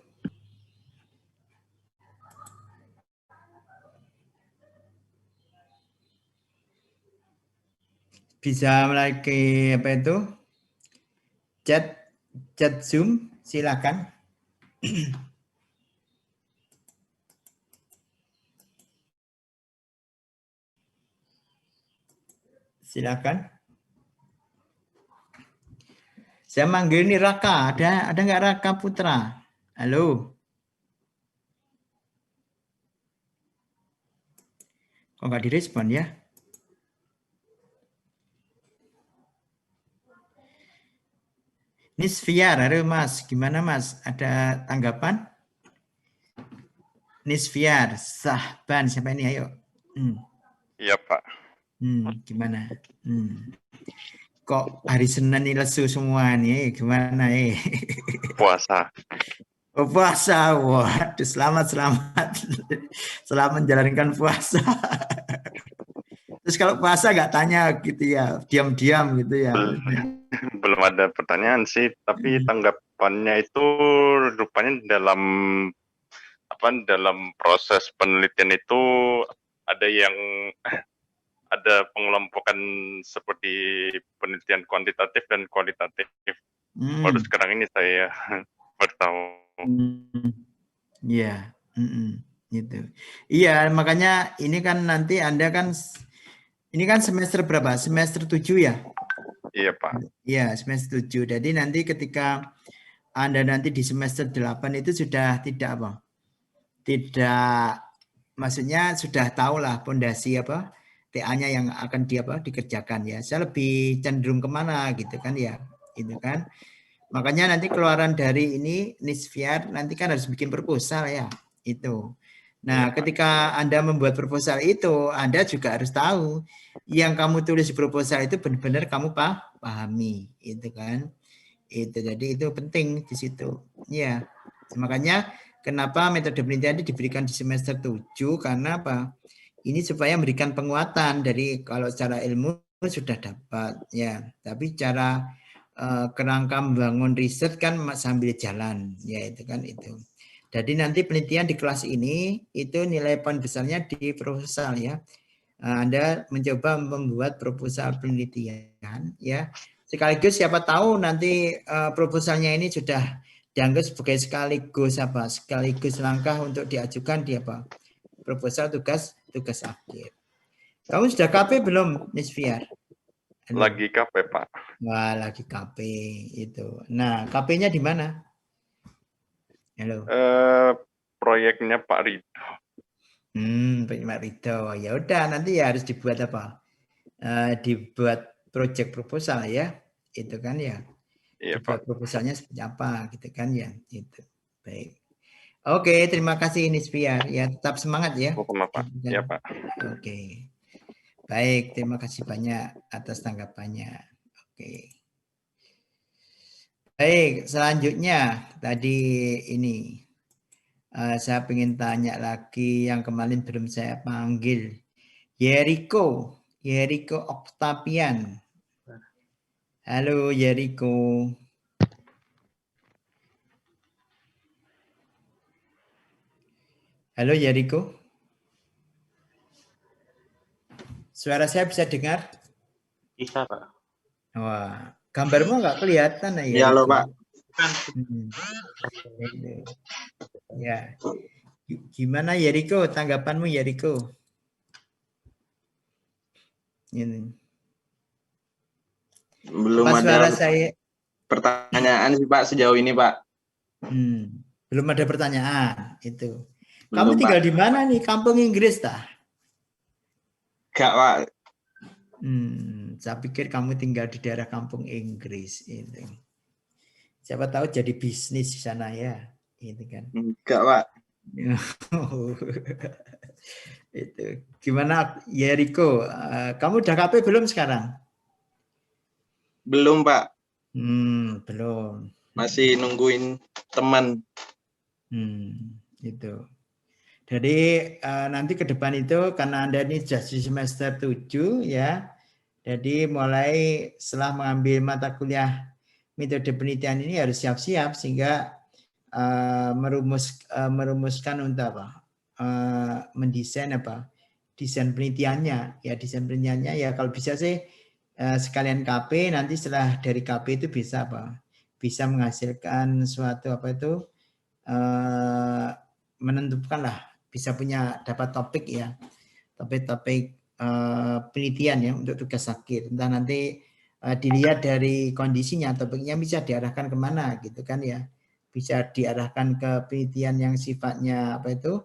Bisa melalui chat Zoom, silakan. Silakan. Saya manggil ini Raka. Ada nggak Raka Putra? Halo. Kok nggak direspon ya? Nisfiar, halo Mas. Gimana Mas? Ada tanggapan? Nisfiar, Sahban. Siapa ini? Ayo. Iya Pak. Gimana? Kok hari Senin ini lesu semua nih? Gimana Puasa. Oh, puasa. Waduh, selamat. Selamat menjalankan puasa. Terus kalau puasa nggak tanya gitu ya, diam-diam gitu ya. Belum ada pertanyaan sih, tapi tanggapannya itu rupanya dalam proses penelitian itu ada pengelompokan seperti penelitian kuantitatif dan kualitatif. Baru sekarang ini saya bertahu. Iya, gitu. Iya, makanya ini kan nanti Anda kan ini kan semester berapa? Semester 7 ya? Iya, Pak. Iya, semester 7. Jadi nanti ketika Anda nanti di semester 8 itu sudah tidak apa? Tidak, maksudnya sudah tahu lah pondasi apa? TA-nya yang akan dikerjakan ya. Saya lebih cenderung kemana gitu kan ya. Itu kan. Makanya nanti keluaran dari ini Nisfiar nanti kan harus bikin proposal ya. Itu. Nah, ketika Anda membuat proposal itu, Anda juga harus tahu yang kamu tulis di proposal itu benar-benar kamu pahami, itu kan. Itu jadi itu penting di situ. Ya. Makanya kenapa metode penelitian ini diberikan di semester 7 karena apa? Ini supaya memberikan penguatan dari kalau secara ilmu sudah dapat ya, tapi cara kerangka membangun riset kan sambil jalan ya, itu kan itu. Jadi nanti penelitian di kelas ini itu nilai poin besarnya di proposal ya. Anda mencoba membuat proposal penelitian ya. Sekaligus siapa tahu nanti proposalnya ini sudah dianggap sebagai sekaligus langkah untuk diajukan di proposal tugas akhir. Kamu sudah KP belum, Nisfiar? Lagi KP, Pak. Wah, lagi KP itu. Nah, KP-nya di mana? Halo. Proyeknya Pak Ridho. Pak Ridho. Ya udah, nanti ya harus dibuat apa? Dibuat project proposal ya, itu kan ya. Iya, Dibuat Pak. proposalnya seperti apa, gitu kan ya. Itu. Baik. Oke, terima kasih Nisfiar. Ya, tetap semangat ya. Pak. Iya, Pak. Oke. Baik, terima kasih banyak atas tanggapannya. Oke. Baik, selanjutnya tadi ini saya ingin tanya lagi yang kemarin belum saya panggil. Yeriko Octavian. Halo Yeriko. Halo Yeriko. Suara saya bisa dengar? Bisa, Pak. Wah, gambarmu nggak kelihatan ya? Iya, halo, Pak. Ya. Gimana Yeriko? Tanggapanmu Yeriko? Ini. Belum Apa ada saya pertanyaan sih, Pak, sejauh ini, Pak. Belum ada pertanyaan itu. Belum, kamu tinggal Pak. Di mana nih? Kampung Inggris tah? Enggak, Pak. Saya pikir kamu tinggal di daerah kampung Inggris itu. Siapa tahu jadi bisnis di sana ya, itu kan. Enggak, Pak. Itu. Gimana Yeriko? Kamu udah KP belum sekarang? Belum, Pak. Belum. Masih nungguin teman. Itu. Jadi nanti ke depan itu karena Anda ini sudah di semester 7 ya. Jadi mulai setelah mengambil mata kuliah metode penelitian ini harus siap-siap sehingga merumuskan untuk mendesain desain penelitiannya ya, kalau bisa sih sekalian KP, nanti setelah dari KP itu bisa bisa menghasilkan suatu menentukan lah, bisa dapat topik ya, topik penelitian ya untuk tugas akhir. Entah nanti dilihat dari kondisinya topiknya bisa diarahkan kemana gitu kan ya. Bisa diarahkan ke penelitian yang sifatnya apa itu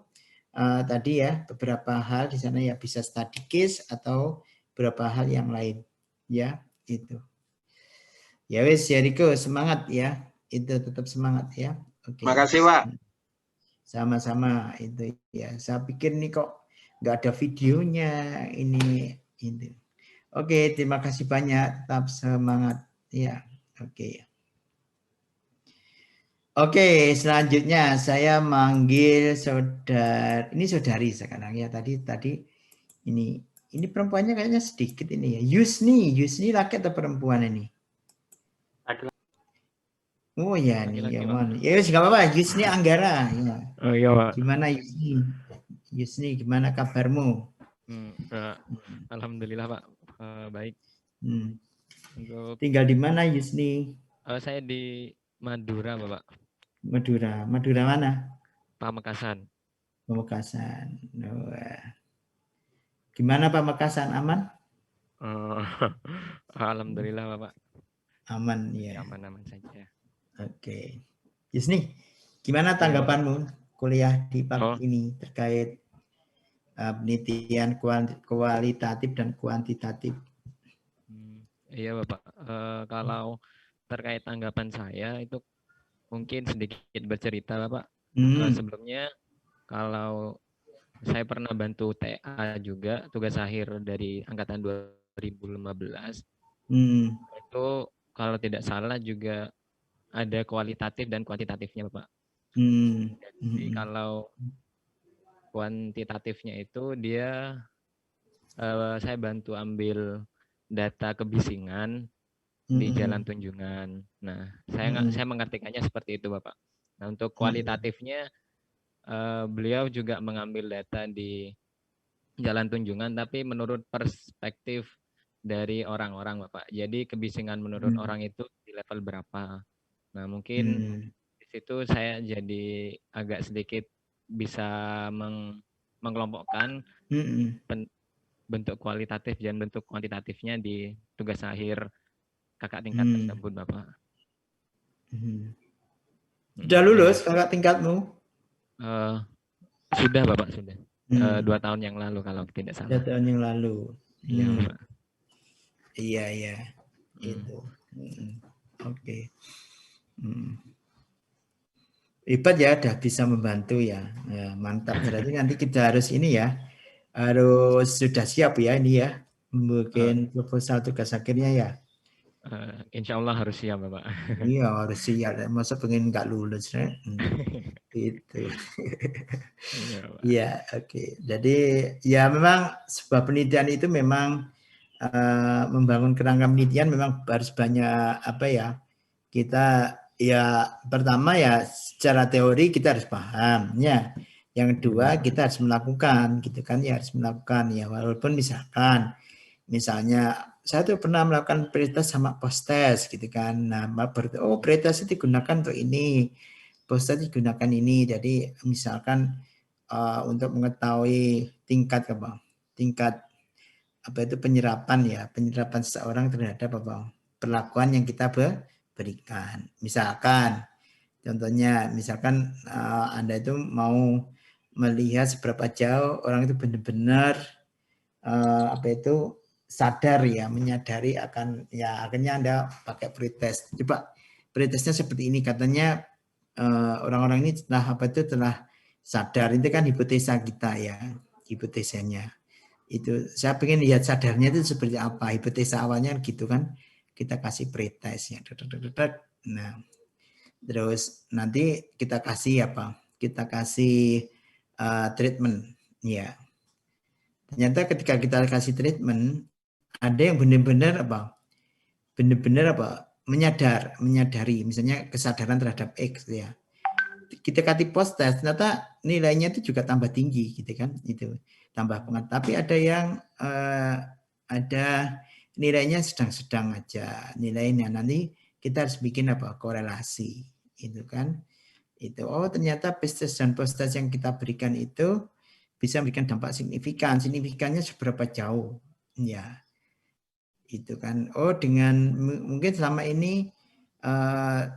tadi ya, beberapa hal di sana ya bisa study case atau beberapa hal yang lain ya itu. Ya wes ya Riko, semangat ya. Itu tetap semangat ya. Oke. Makasih Pak. Sama-sama itu ya. Saya pikir nih kok nggak ada videonya ini. Oke, terima kasih banyak. Tetap semangat ya. Oke. Oke, selanjutnya saya manggil saudari sekarang ya. Tadi ini perempuannya kayaknya sedikit ini ya. Yusni laki atau perempuan ini? Oh ya nih, ya mana? Ya nggak apa-apa. Yusni Anggara. Ya. Oh iya Pak. Gimana Yusni? Yusni, gimana kabarmu? Alhamdulillah Pak, baik. Untuk tinggal di mana Yusni? Saya di Madura Bapak. Madura mana? Pamekasan. Pamekasan. Gimana Pamekasan, aman? Alhamdulillah Bapak. Aman ya. Aman saja. Oke. Yusni, gimana tanggapanmu kuliah di PAK ini terkait penelitian kualitatif dan kuantitatif? Iya Bapak, kalau terkait tanggapan saya itu mungkin sedikit bercerita Bapak. Sebelumnya kalau saya pernah bantu TA juga, tugas akhir dari angkatan 2015. Itu kalau tidak salah juga ada kualitatif dan kuantitatifnya Bapak. Jadi kalau kuantitatifnya itu dia saya bantu ambil data kebisingan di Jalan Tunjungan. Nah, saya mengartikannya seperti itu, Bapak. Nah, untuk kualitatifnya beliau juga mengambil data di Jalan Tunjungan tapi menurut perspektif dari orang-orang, Bapak. Jadi kebisingan menurut orang itu di level berapa. Nah, mungkin di situ saya jadi agak sedikit bisa mengelompokkan bentuk kualitatif dan bentuk kuantitatifnya di tugas akhir kakak tingkat tersebut, Bapak. Sudah lulus kakak tingkatmu? Sudah, Bapak, sudah. 2 tahun yang lalu kalau tidak salah. 2 tahun yang lalu. Iya, Bapak. Iya. Itu. Oke. Hebat ya, udah bisa membantu ya. Mantap. Berarti nanti kita harus ini ya, harus sudah siap ya ini ya, membuat proposal tugas akhirnya ya. Insya Allah harus siap Bapak. Iya harus siap. Masa pengen nggak lulus ya? Gitu. Iya, oke. Jadi ya memang sebuah penelitian itu memang membangun kerangka penelitian memang harus banyak apa ya, kita ya pertama ya secara teori kita harus paham ya. Yang kedua kita harus melakukan gitu kan ya, harus melakukan ya, walaupun misalnya saya tuh pernah melakukan pretest sama post-test gitu kan. Nah, pretest itu digunakan untuk ini, post-test digunakan ini. Jadi misalkan untuk mengetahui tingkat apa itu penyerapan seseorang terhadap perlakuan yang kita berikan. Contohnya misalkan Anda itu mau melihat seberapa jauh orang itu benar-benar sadar ya, menyadari akan ya, akhirnya Anda pakai pretest. Coba pretestnya seperti ini, katanya orang-orang ini telah sadar. Itu kan hipotesa kita ya, hipotesanya. Itu saya pengen lihat sadarnya itu seperti apa, hipotesa awalnya gitu kan, kita kasih pretest ya. Nah, terus nanti kita kasih treatment ya. Ternyata ketika kita kasih treatment, ada yang benar-benar menyadari, misalnya kesadaran terhadap X ya. Kita kasih post-test, ternyata nilainya itu juga tambah tinggi gitu kan, itu tambah banget. Tapi ada yang ada nilainya sedang-sedang aja nilainya. Nanti kita harus bikin korelasi itu kan. Itu ternyata post-test dan post-test yang kita berikan itu bisa memberikan dampak signifikan. Signifikannya seberapa jauh? Ya, itu kan. Oh, dengan mungkin selama ini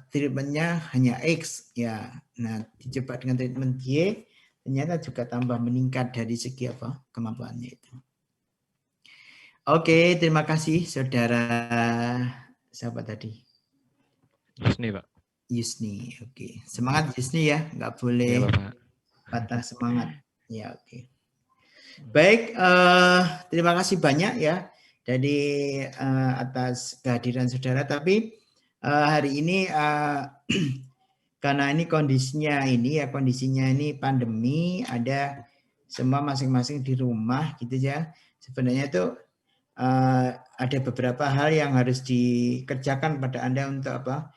treatmentnya hanya X, ya. Nah, dicoba dengan treatment Y, ternyata juga tambah meningkat dari segi apa kemampuannya itu. Oke, terima kasih saudara siapa tadi? Yusni, Pak. Yusni, oke. Semangat Yusni ya, nggak Ya, boleh Bapak. patah semangat. Ya, oke. Baik, terima kasih banyak ya dari atas kehadiran saudara. Tapi hari ini karena ini kondisinya ini pandemi, ada semua masing-masing di rumah gitu ya. Sebenarnya itu ada beberapa hal yang harus dikerjakan pada Anda untuk apa?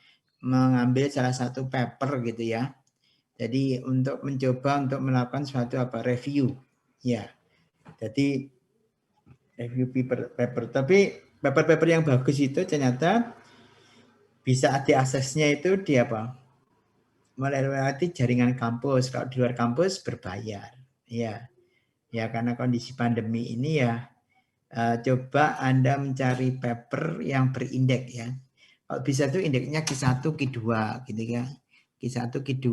Mengambil salah satu paper gitu ya. Jadi untuk mencoba untuk melakukan suatu review ya. Jadi review paper. Tapi paper-paper yang bagus itu ternyata bisa diaksesnya itu di apa? Melewati jaringan kampus. Kalau di luar kampus berbayar. Ya. Ya karena kondisi pandemi ini ya coba Anda mencari paper yang berindeks ya. Kalau bisa tuh indeksnya Q1, Q2 gitu ya. Q1, Q2.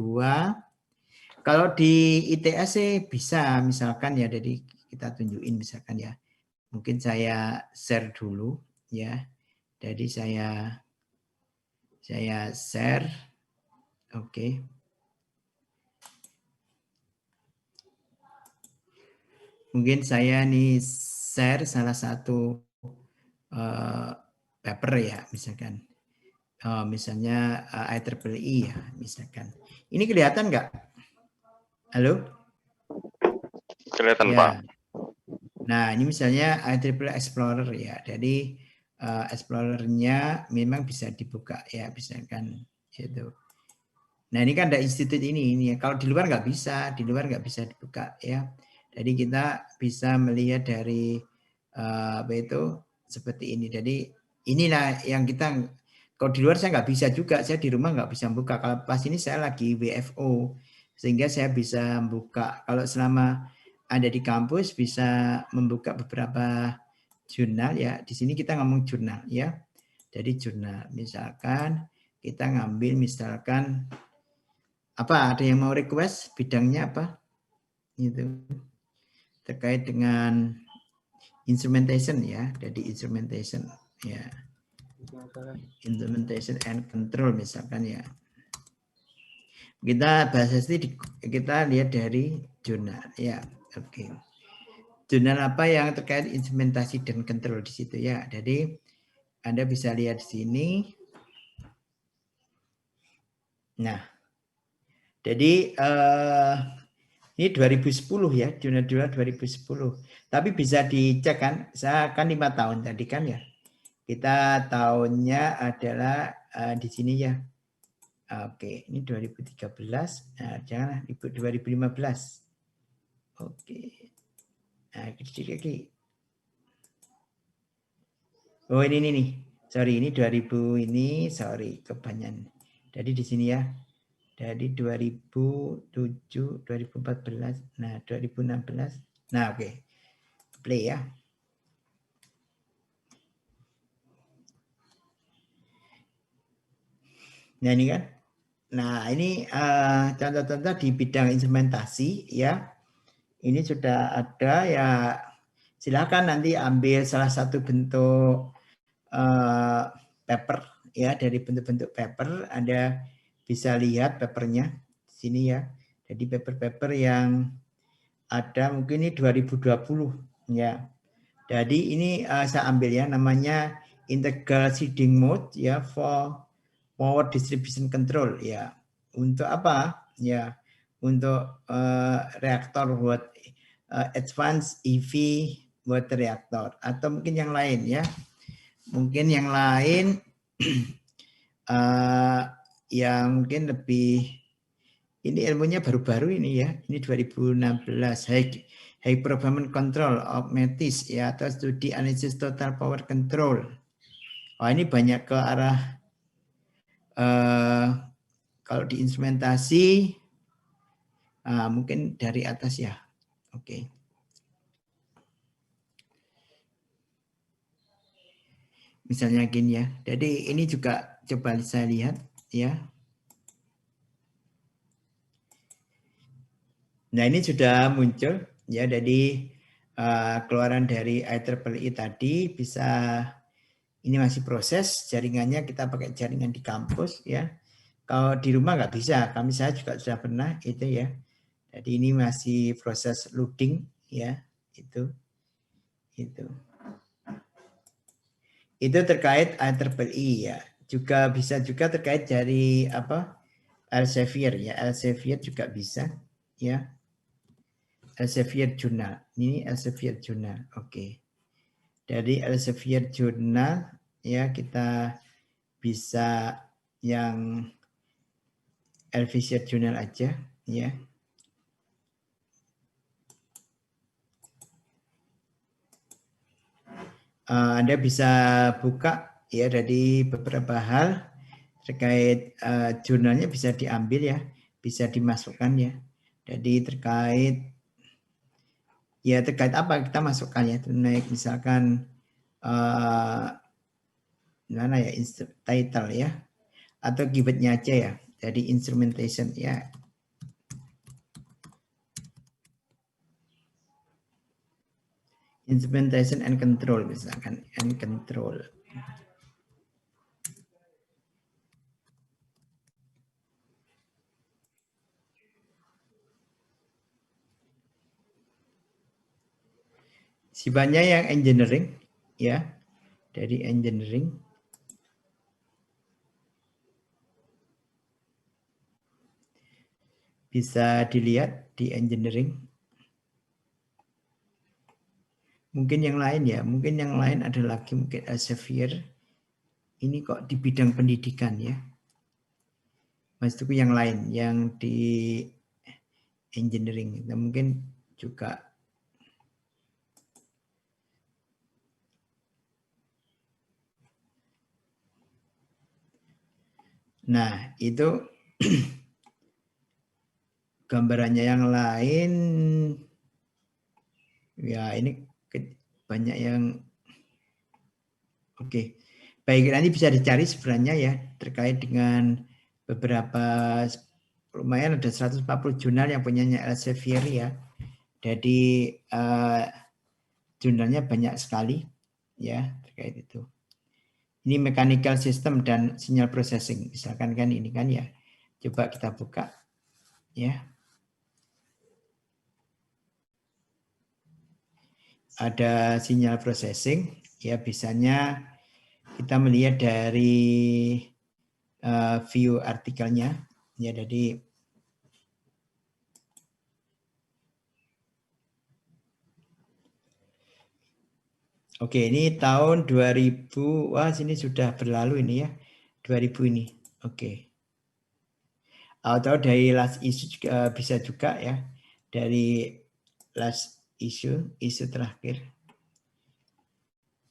Kalau di ITS sih bisa misalkan ya, jadi kita tunjukin misalkan ya. Mungkin saya share dulu ya. Jadi saya share. Oke. Mungkin saya nih share salah satu paper ya misalkan. Misalnya IEEE ya misalkan. Ini kelihatan nggak? Halo? Kelihatan, ya. Pak. Nah ini misalnya IEEE Explorer ya. Jadi Explorer-nya memang bisa dibuka ya misalkan itu. Nah ini kan ada institut ini ya. Kalau di luar nggak bisa dibuka ya. Jadi kita bisa melihat dari apa itu seperti ini. Jadi inilah yang kita, kalau di luar saya nggak bisa juga, saya di rumah nggak bisa buka. Kalau pas ini saya lagi WFO, sehingga saya bisa buka. Kalau selama ada di kampus bisa membuka beberapa jurnal ya. Di sini kita ngomong jurnal ya. Jadi jurnal, misalkan kita ngambil misalkan apa? Ada yang mau request bidangnya apa? Itu terkait dengan instrumentation ya. Jadi instrumentation ya. Implementation and control misalkan ya. Kita bahas ini kita lihat dari jurnal ya. Oke. Jurnal apa yang terkait instrumentasi dan control di situ ya. Jadi Anda bisa lihat di sini. Nah. Jadi ini 2010 ya, jurnal 2010. Tapi bisa dicek kan, saya kan 5 tahun tadi kan ya. Kita tahunnya adalah di sini ya. Oke, ini 2013. Nah, janganlah 2015. Oke. Nah, sedikit lagi. Oh, ini nih. Sorry, ini 2000 ini, sorry, kebanyakan. Jadi di sini ya. Dari 2007, 2014, nah 2016. Nah, oke. Play ya. Nah, ini kan. Nah, ini contoh-contoh di bidang instrumentasi ya. Ini sudah ada ya. Silakan nanti ambil salah satu bentuk paper ya, dari bentuk-bentuk paper. Anda bisa lihat papernya di sini ya. Jadi paper-paper yang ada mungkin ini 2020 ya. Jadi ini saya ambil ya, namanya integral seeding mode ya for power distribution control ya. Untuk apa? Ya, untuk reaktor buat advanced EV water reactor atau mungkin yang lain ya. Mungkin yang lain yang mungkin lebih, ini ilmunya baru-baru ini ya. Ini 2016 high performance control of METIS ya, atau studi analisis total power control. Oh, ini banyak ke arah kalau di instrumentasi mungkin dari atas ya. Oke. Misalnya gini ya. Jadi ini juga coba saya lihat ya. Nah, ini sudah muncul ya. Jadi keluaran dari IEEE tadi bisa, ini masih proses jaringannya, kita pakai jaringan di kampus ya. Kalau di rumah nggak bisa, saya juga sudah pernah itu ya. Jadi ini masih proses loading ya, itu. Itu terkait IEEE ya. Juga bisa juga terkait dari apa? Elsevier ya, Elsevier juga bisa ya. Elsevier Journal. Ini Elsevier Journal. Oke. Dari Elsevier Journal ya kita bisa yang Elsevier Journal aja ya. Anda bisa buka ya dari beberapa hal terkait jurnalnya bisa diambil ya, bisa dimasukkan ya. Jadi terkait apa kita masukkan ya, misalkan mana ya, title ya, atau keywordnya aja ya. Jadi instrumentation ya. Instrumentation and control misalkan, and control. Sifatnya yang engineering ya, dari engineering. Bisa dilihat di engineering. Mungkin yang lain ya, mungkin yang lain ada lagi, mungkin Elsevier. Ini kok di bidang pendidikan ya. Maksudku yang lain, yang di engineering. Nah, mungkin juga nah, itu gambarannya yang lain. Ya, ini banyak yang oke. Baik, nanti bisa dicari sebenarnya ya terkait dengan beberapa, lumayan ada 140 jurnal yang punyanya Elsevier ya. Jadi jurnalnya banyak sekali ya terkait itu. Ini mechanical system dan signal processing. Misalkan kan ini kan ya. Coba kita buka ya. Ada signal processing ya, bisanya kita melihat dari view artikelnya ya. Jadi oke, ini tahun 2000. Wah, sini sudah berlalu ini ya. 2000 ini. Oke. Atau dari last issue juga, bisa juga ya. Dari last issue terakhir.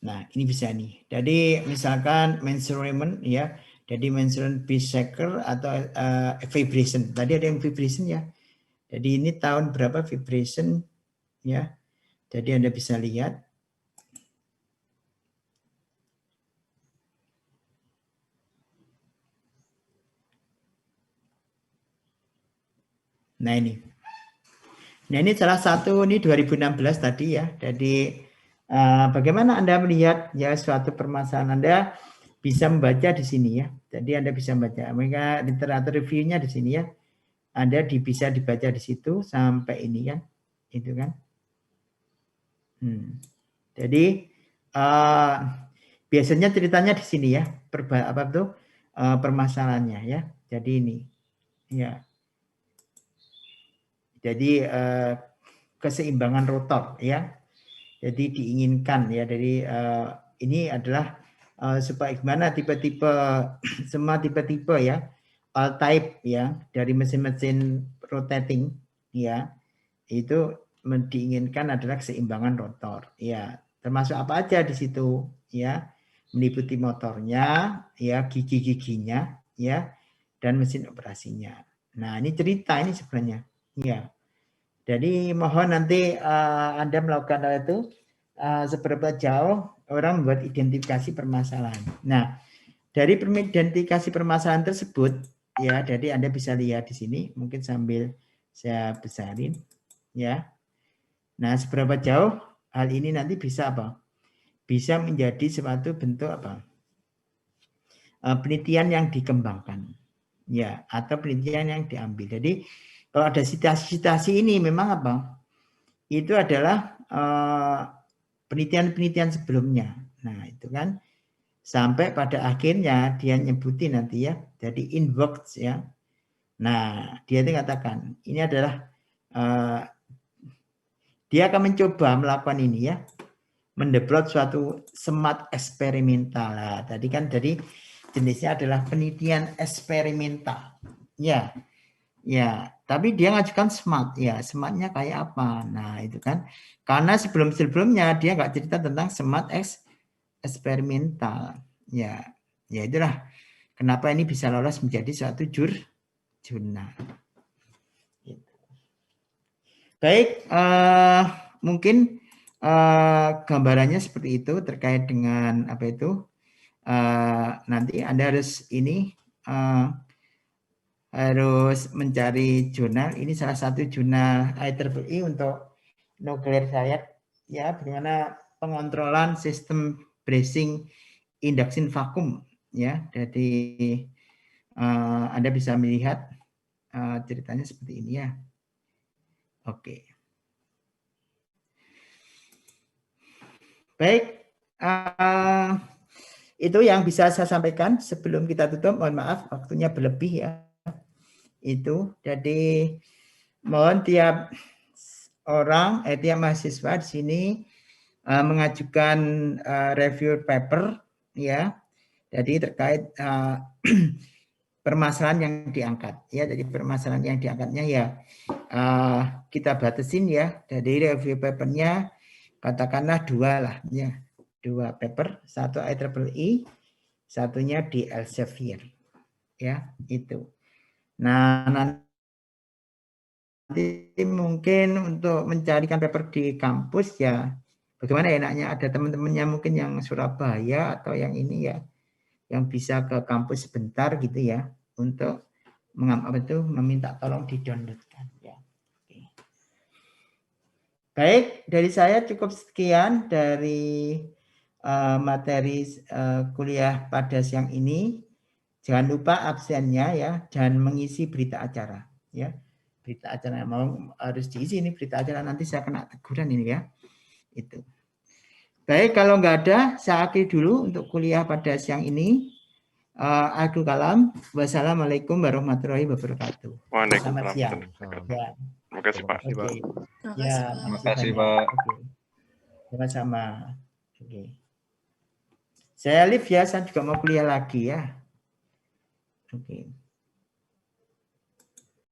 Nah, ini bisa nih. Jadi misalkan measurement ya. Jadi measurement pitch shaker atau vibration. Tadi ada yang vibration ya. Jadi ini tahun berapa vibration ya. Jadi Anda bisa lihat. Nah ini. Nah ini salah satu, ini 2016 tadi ya. Jadi bagaimana Anda melihat ya suatu permasalahan, Anda bisa membaca di sini ya. Jadi Anda bisa membaca. Mereka literatur reviewnya di sini ya. Anda bisa dibaca di situ sampai ini kan. Itu kan. Jadi biasanya ceritanya di sini ya. Permasalahannya ya. Jadi ini. Ya. Jadi keseimbangan rotor ya. Jadi diinginkan ya. Jadi ini adalah supaya gimana tipe-tipe semua tipe-tipe ya, all type ya dari mesin-mesin rotating ya, itu diinginkan adalah keseimbangan rotor ya. Termasuk apa aja di situ ya, meliputi motornya ya, gigi-giginya ya, dan mesin operasinya. Nah ini cerita ini sebenarnya ya. Jadi mohon nanti Anda melakukan hal itu seberapa jauh orang membuat identifikasi permasalahan. Nah, dari identifikasi permasalahan tersebut, ya, jadi Anda bisa lihat di sini, mungkin sambil saya besarin, ya. Nah, seberapa jauh hal ini nanti bisa apa? Bisa menjadi suatu bentuk apa? Penelitian yang dikembangkan, ya, atau penelitian yang diambil. Jadi kalau ada situasi ini memang apa? Itu adalah penelitian-penelitian sebelumnya. Nah, itu kan sampai pada akhirnya dia nyebutin nanti ya, jadi inbox ya. Nah, dia itu katakan ini adalah dia akan mencoba melakukan ini ya, mendevelop suatu smart eksperimental. Nah, tadi kan jadi jenisnya adalah penelitian eksperimental. Ya, ya. Tapi dia ngajukan smart. Ya, smartnya kayak apa? Nah, itu kan karena sebelum-sebelumnya dia nggak cerita tentang smart eksperimental. Ya, ya itulah kenapa ini bisa lolos menjadi suatu jurnal. Baik, mungkin gambarannya seperti itu terkait dengan apa itu. Nanti Anda harus ini harus mencari jurnal. Ini salah satu jurnal IEEE untuk nuklir science ya, bagaimana pengontrolan sistem bracing induction vakum ya. Jadi Anda bisa melihat ceritanya seperti ini ya. Oke. Baik, itu yang bisa saya sampaikan sebelum kita tutup. Mohon maaf, waktunya berlebih ya. Itu, jadi mohon tiap orang, tiap mahasiswa di sini mengajukan review paper ya. Jadi terkait permasalahan yang diangkat ya. Jadi permasalahan yang diangkatnya ya kita batasin ya. Jadi review papernya katakanlah 2 lah ya. 2 paper, satu IEEE, satunya di Elsevier. Ya, itu. Nah, nanti mungkin untuk mencarikan paper di kampus ya bagaimana enaknya ada teman-temannya mungkin yang Surabaya atau yang ini ya yang bisa ke kampus sebentar gitu ya untuk meminta tolong di-downloadkan ya. Oke. Baik, dari saya cukup sekian dari materi kuliah pada siang ini. Jangan lupa absennya ya dan mengisi berita acara ya. Berita acara mau harus diisi ini berita acara, nanti saya kena teguran ini ya. Itu. Baik, kalau nggak ada saya akhiri dulu untuk kuliah pada siang ini. Akhirul kalam. Wassalamualaikum warahmatullahi wabarakatuh. Selamat siang. Ya. Terima kasih Pak. Oke. Ya, Terima kasih Pak. Oke. Sama-sama. Oke. Saya live ya, saya juga mau kuliah lagi ya. Oke.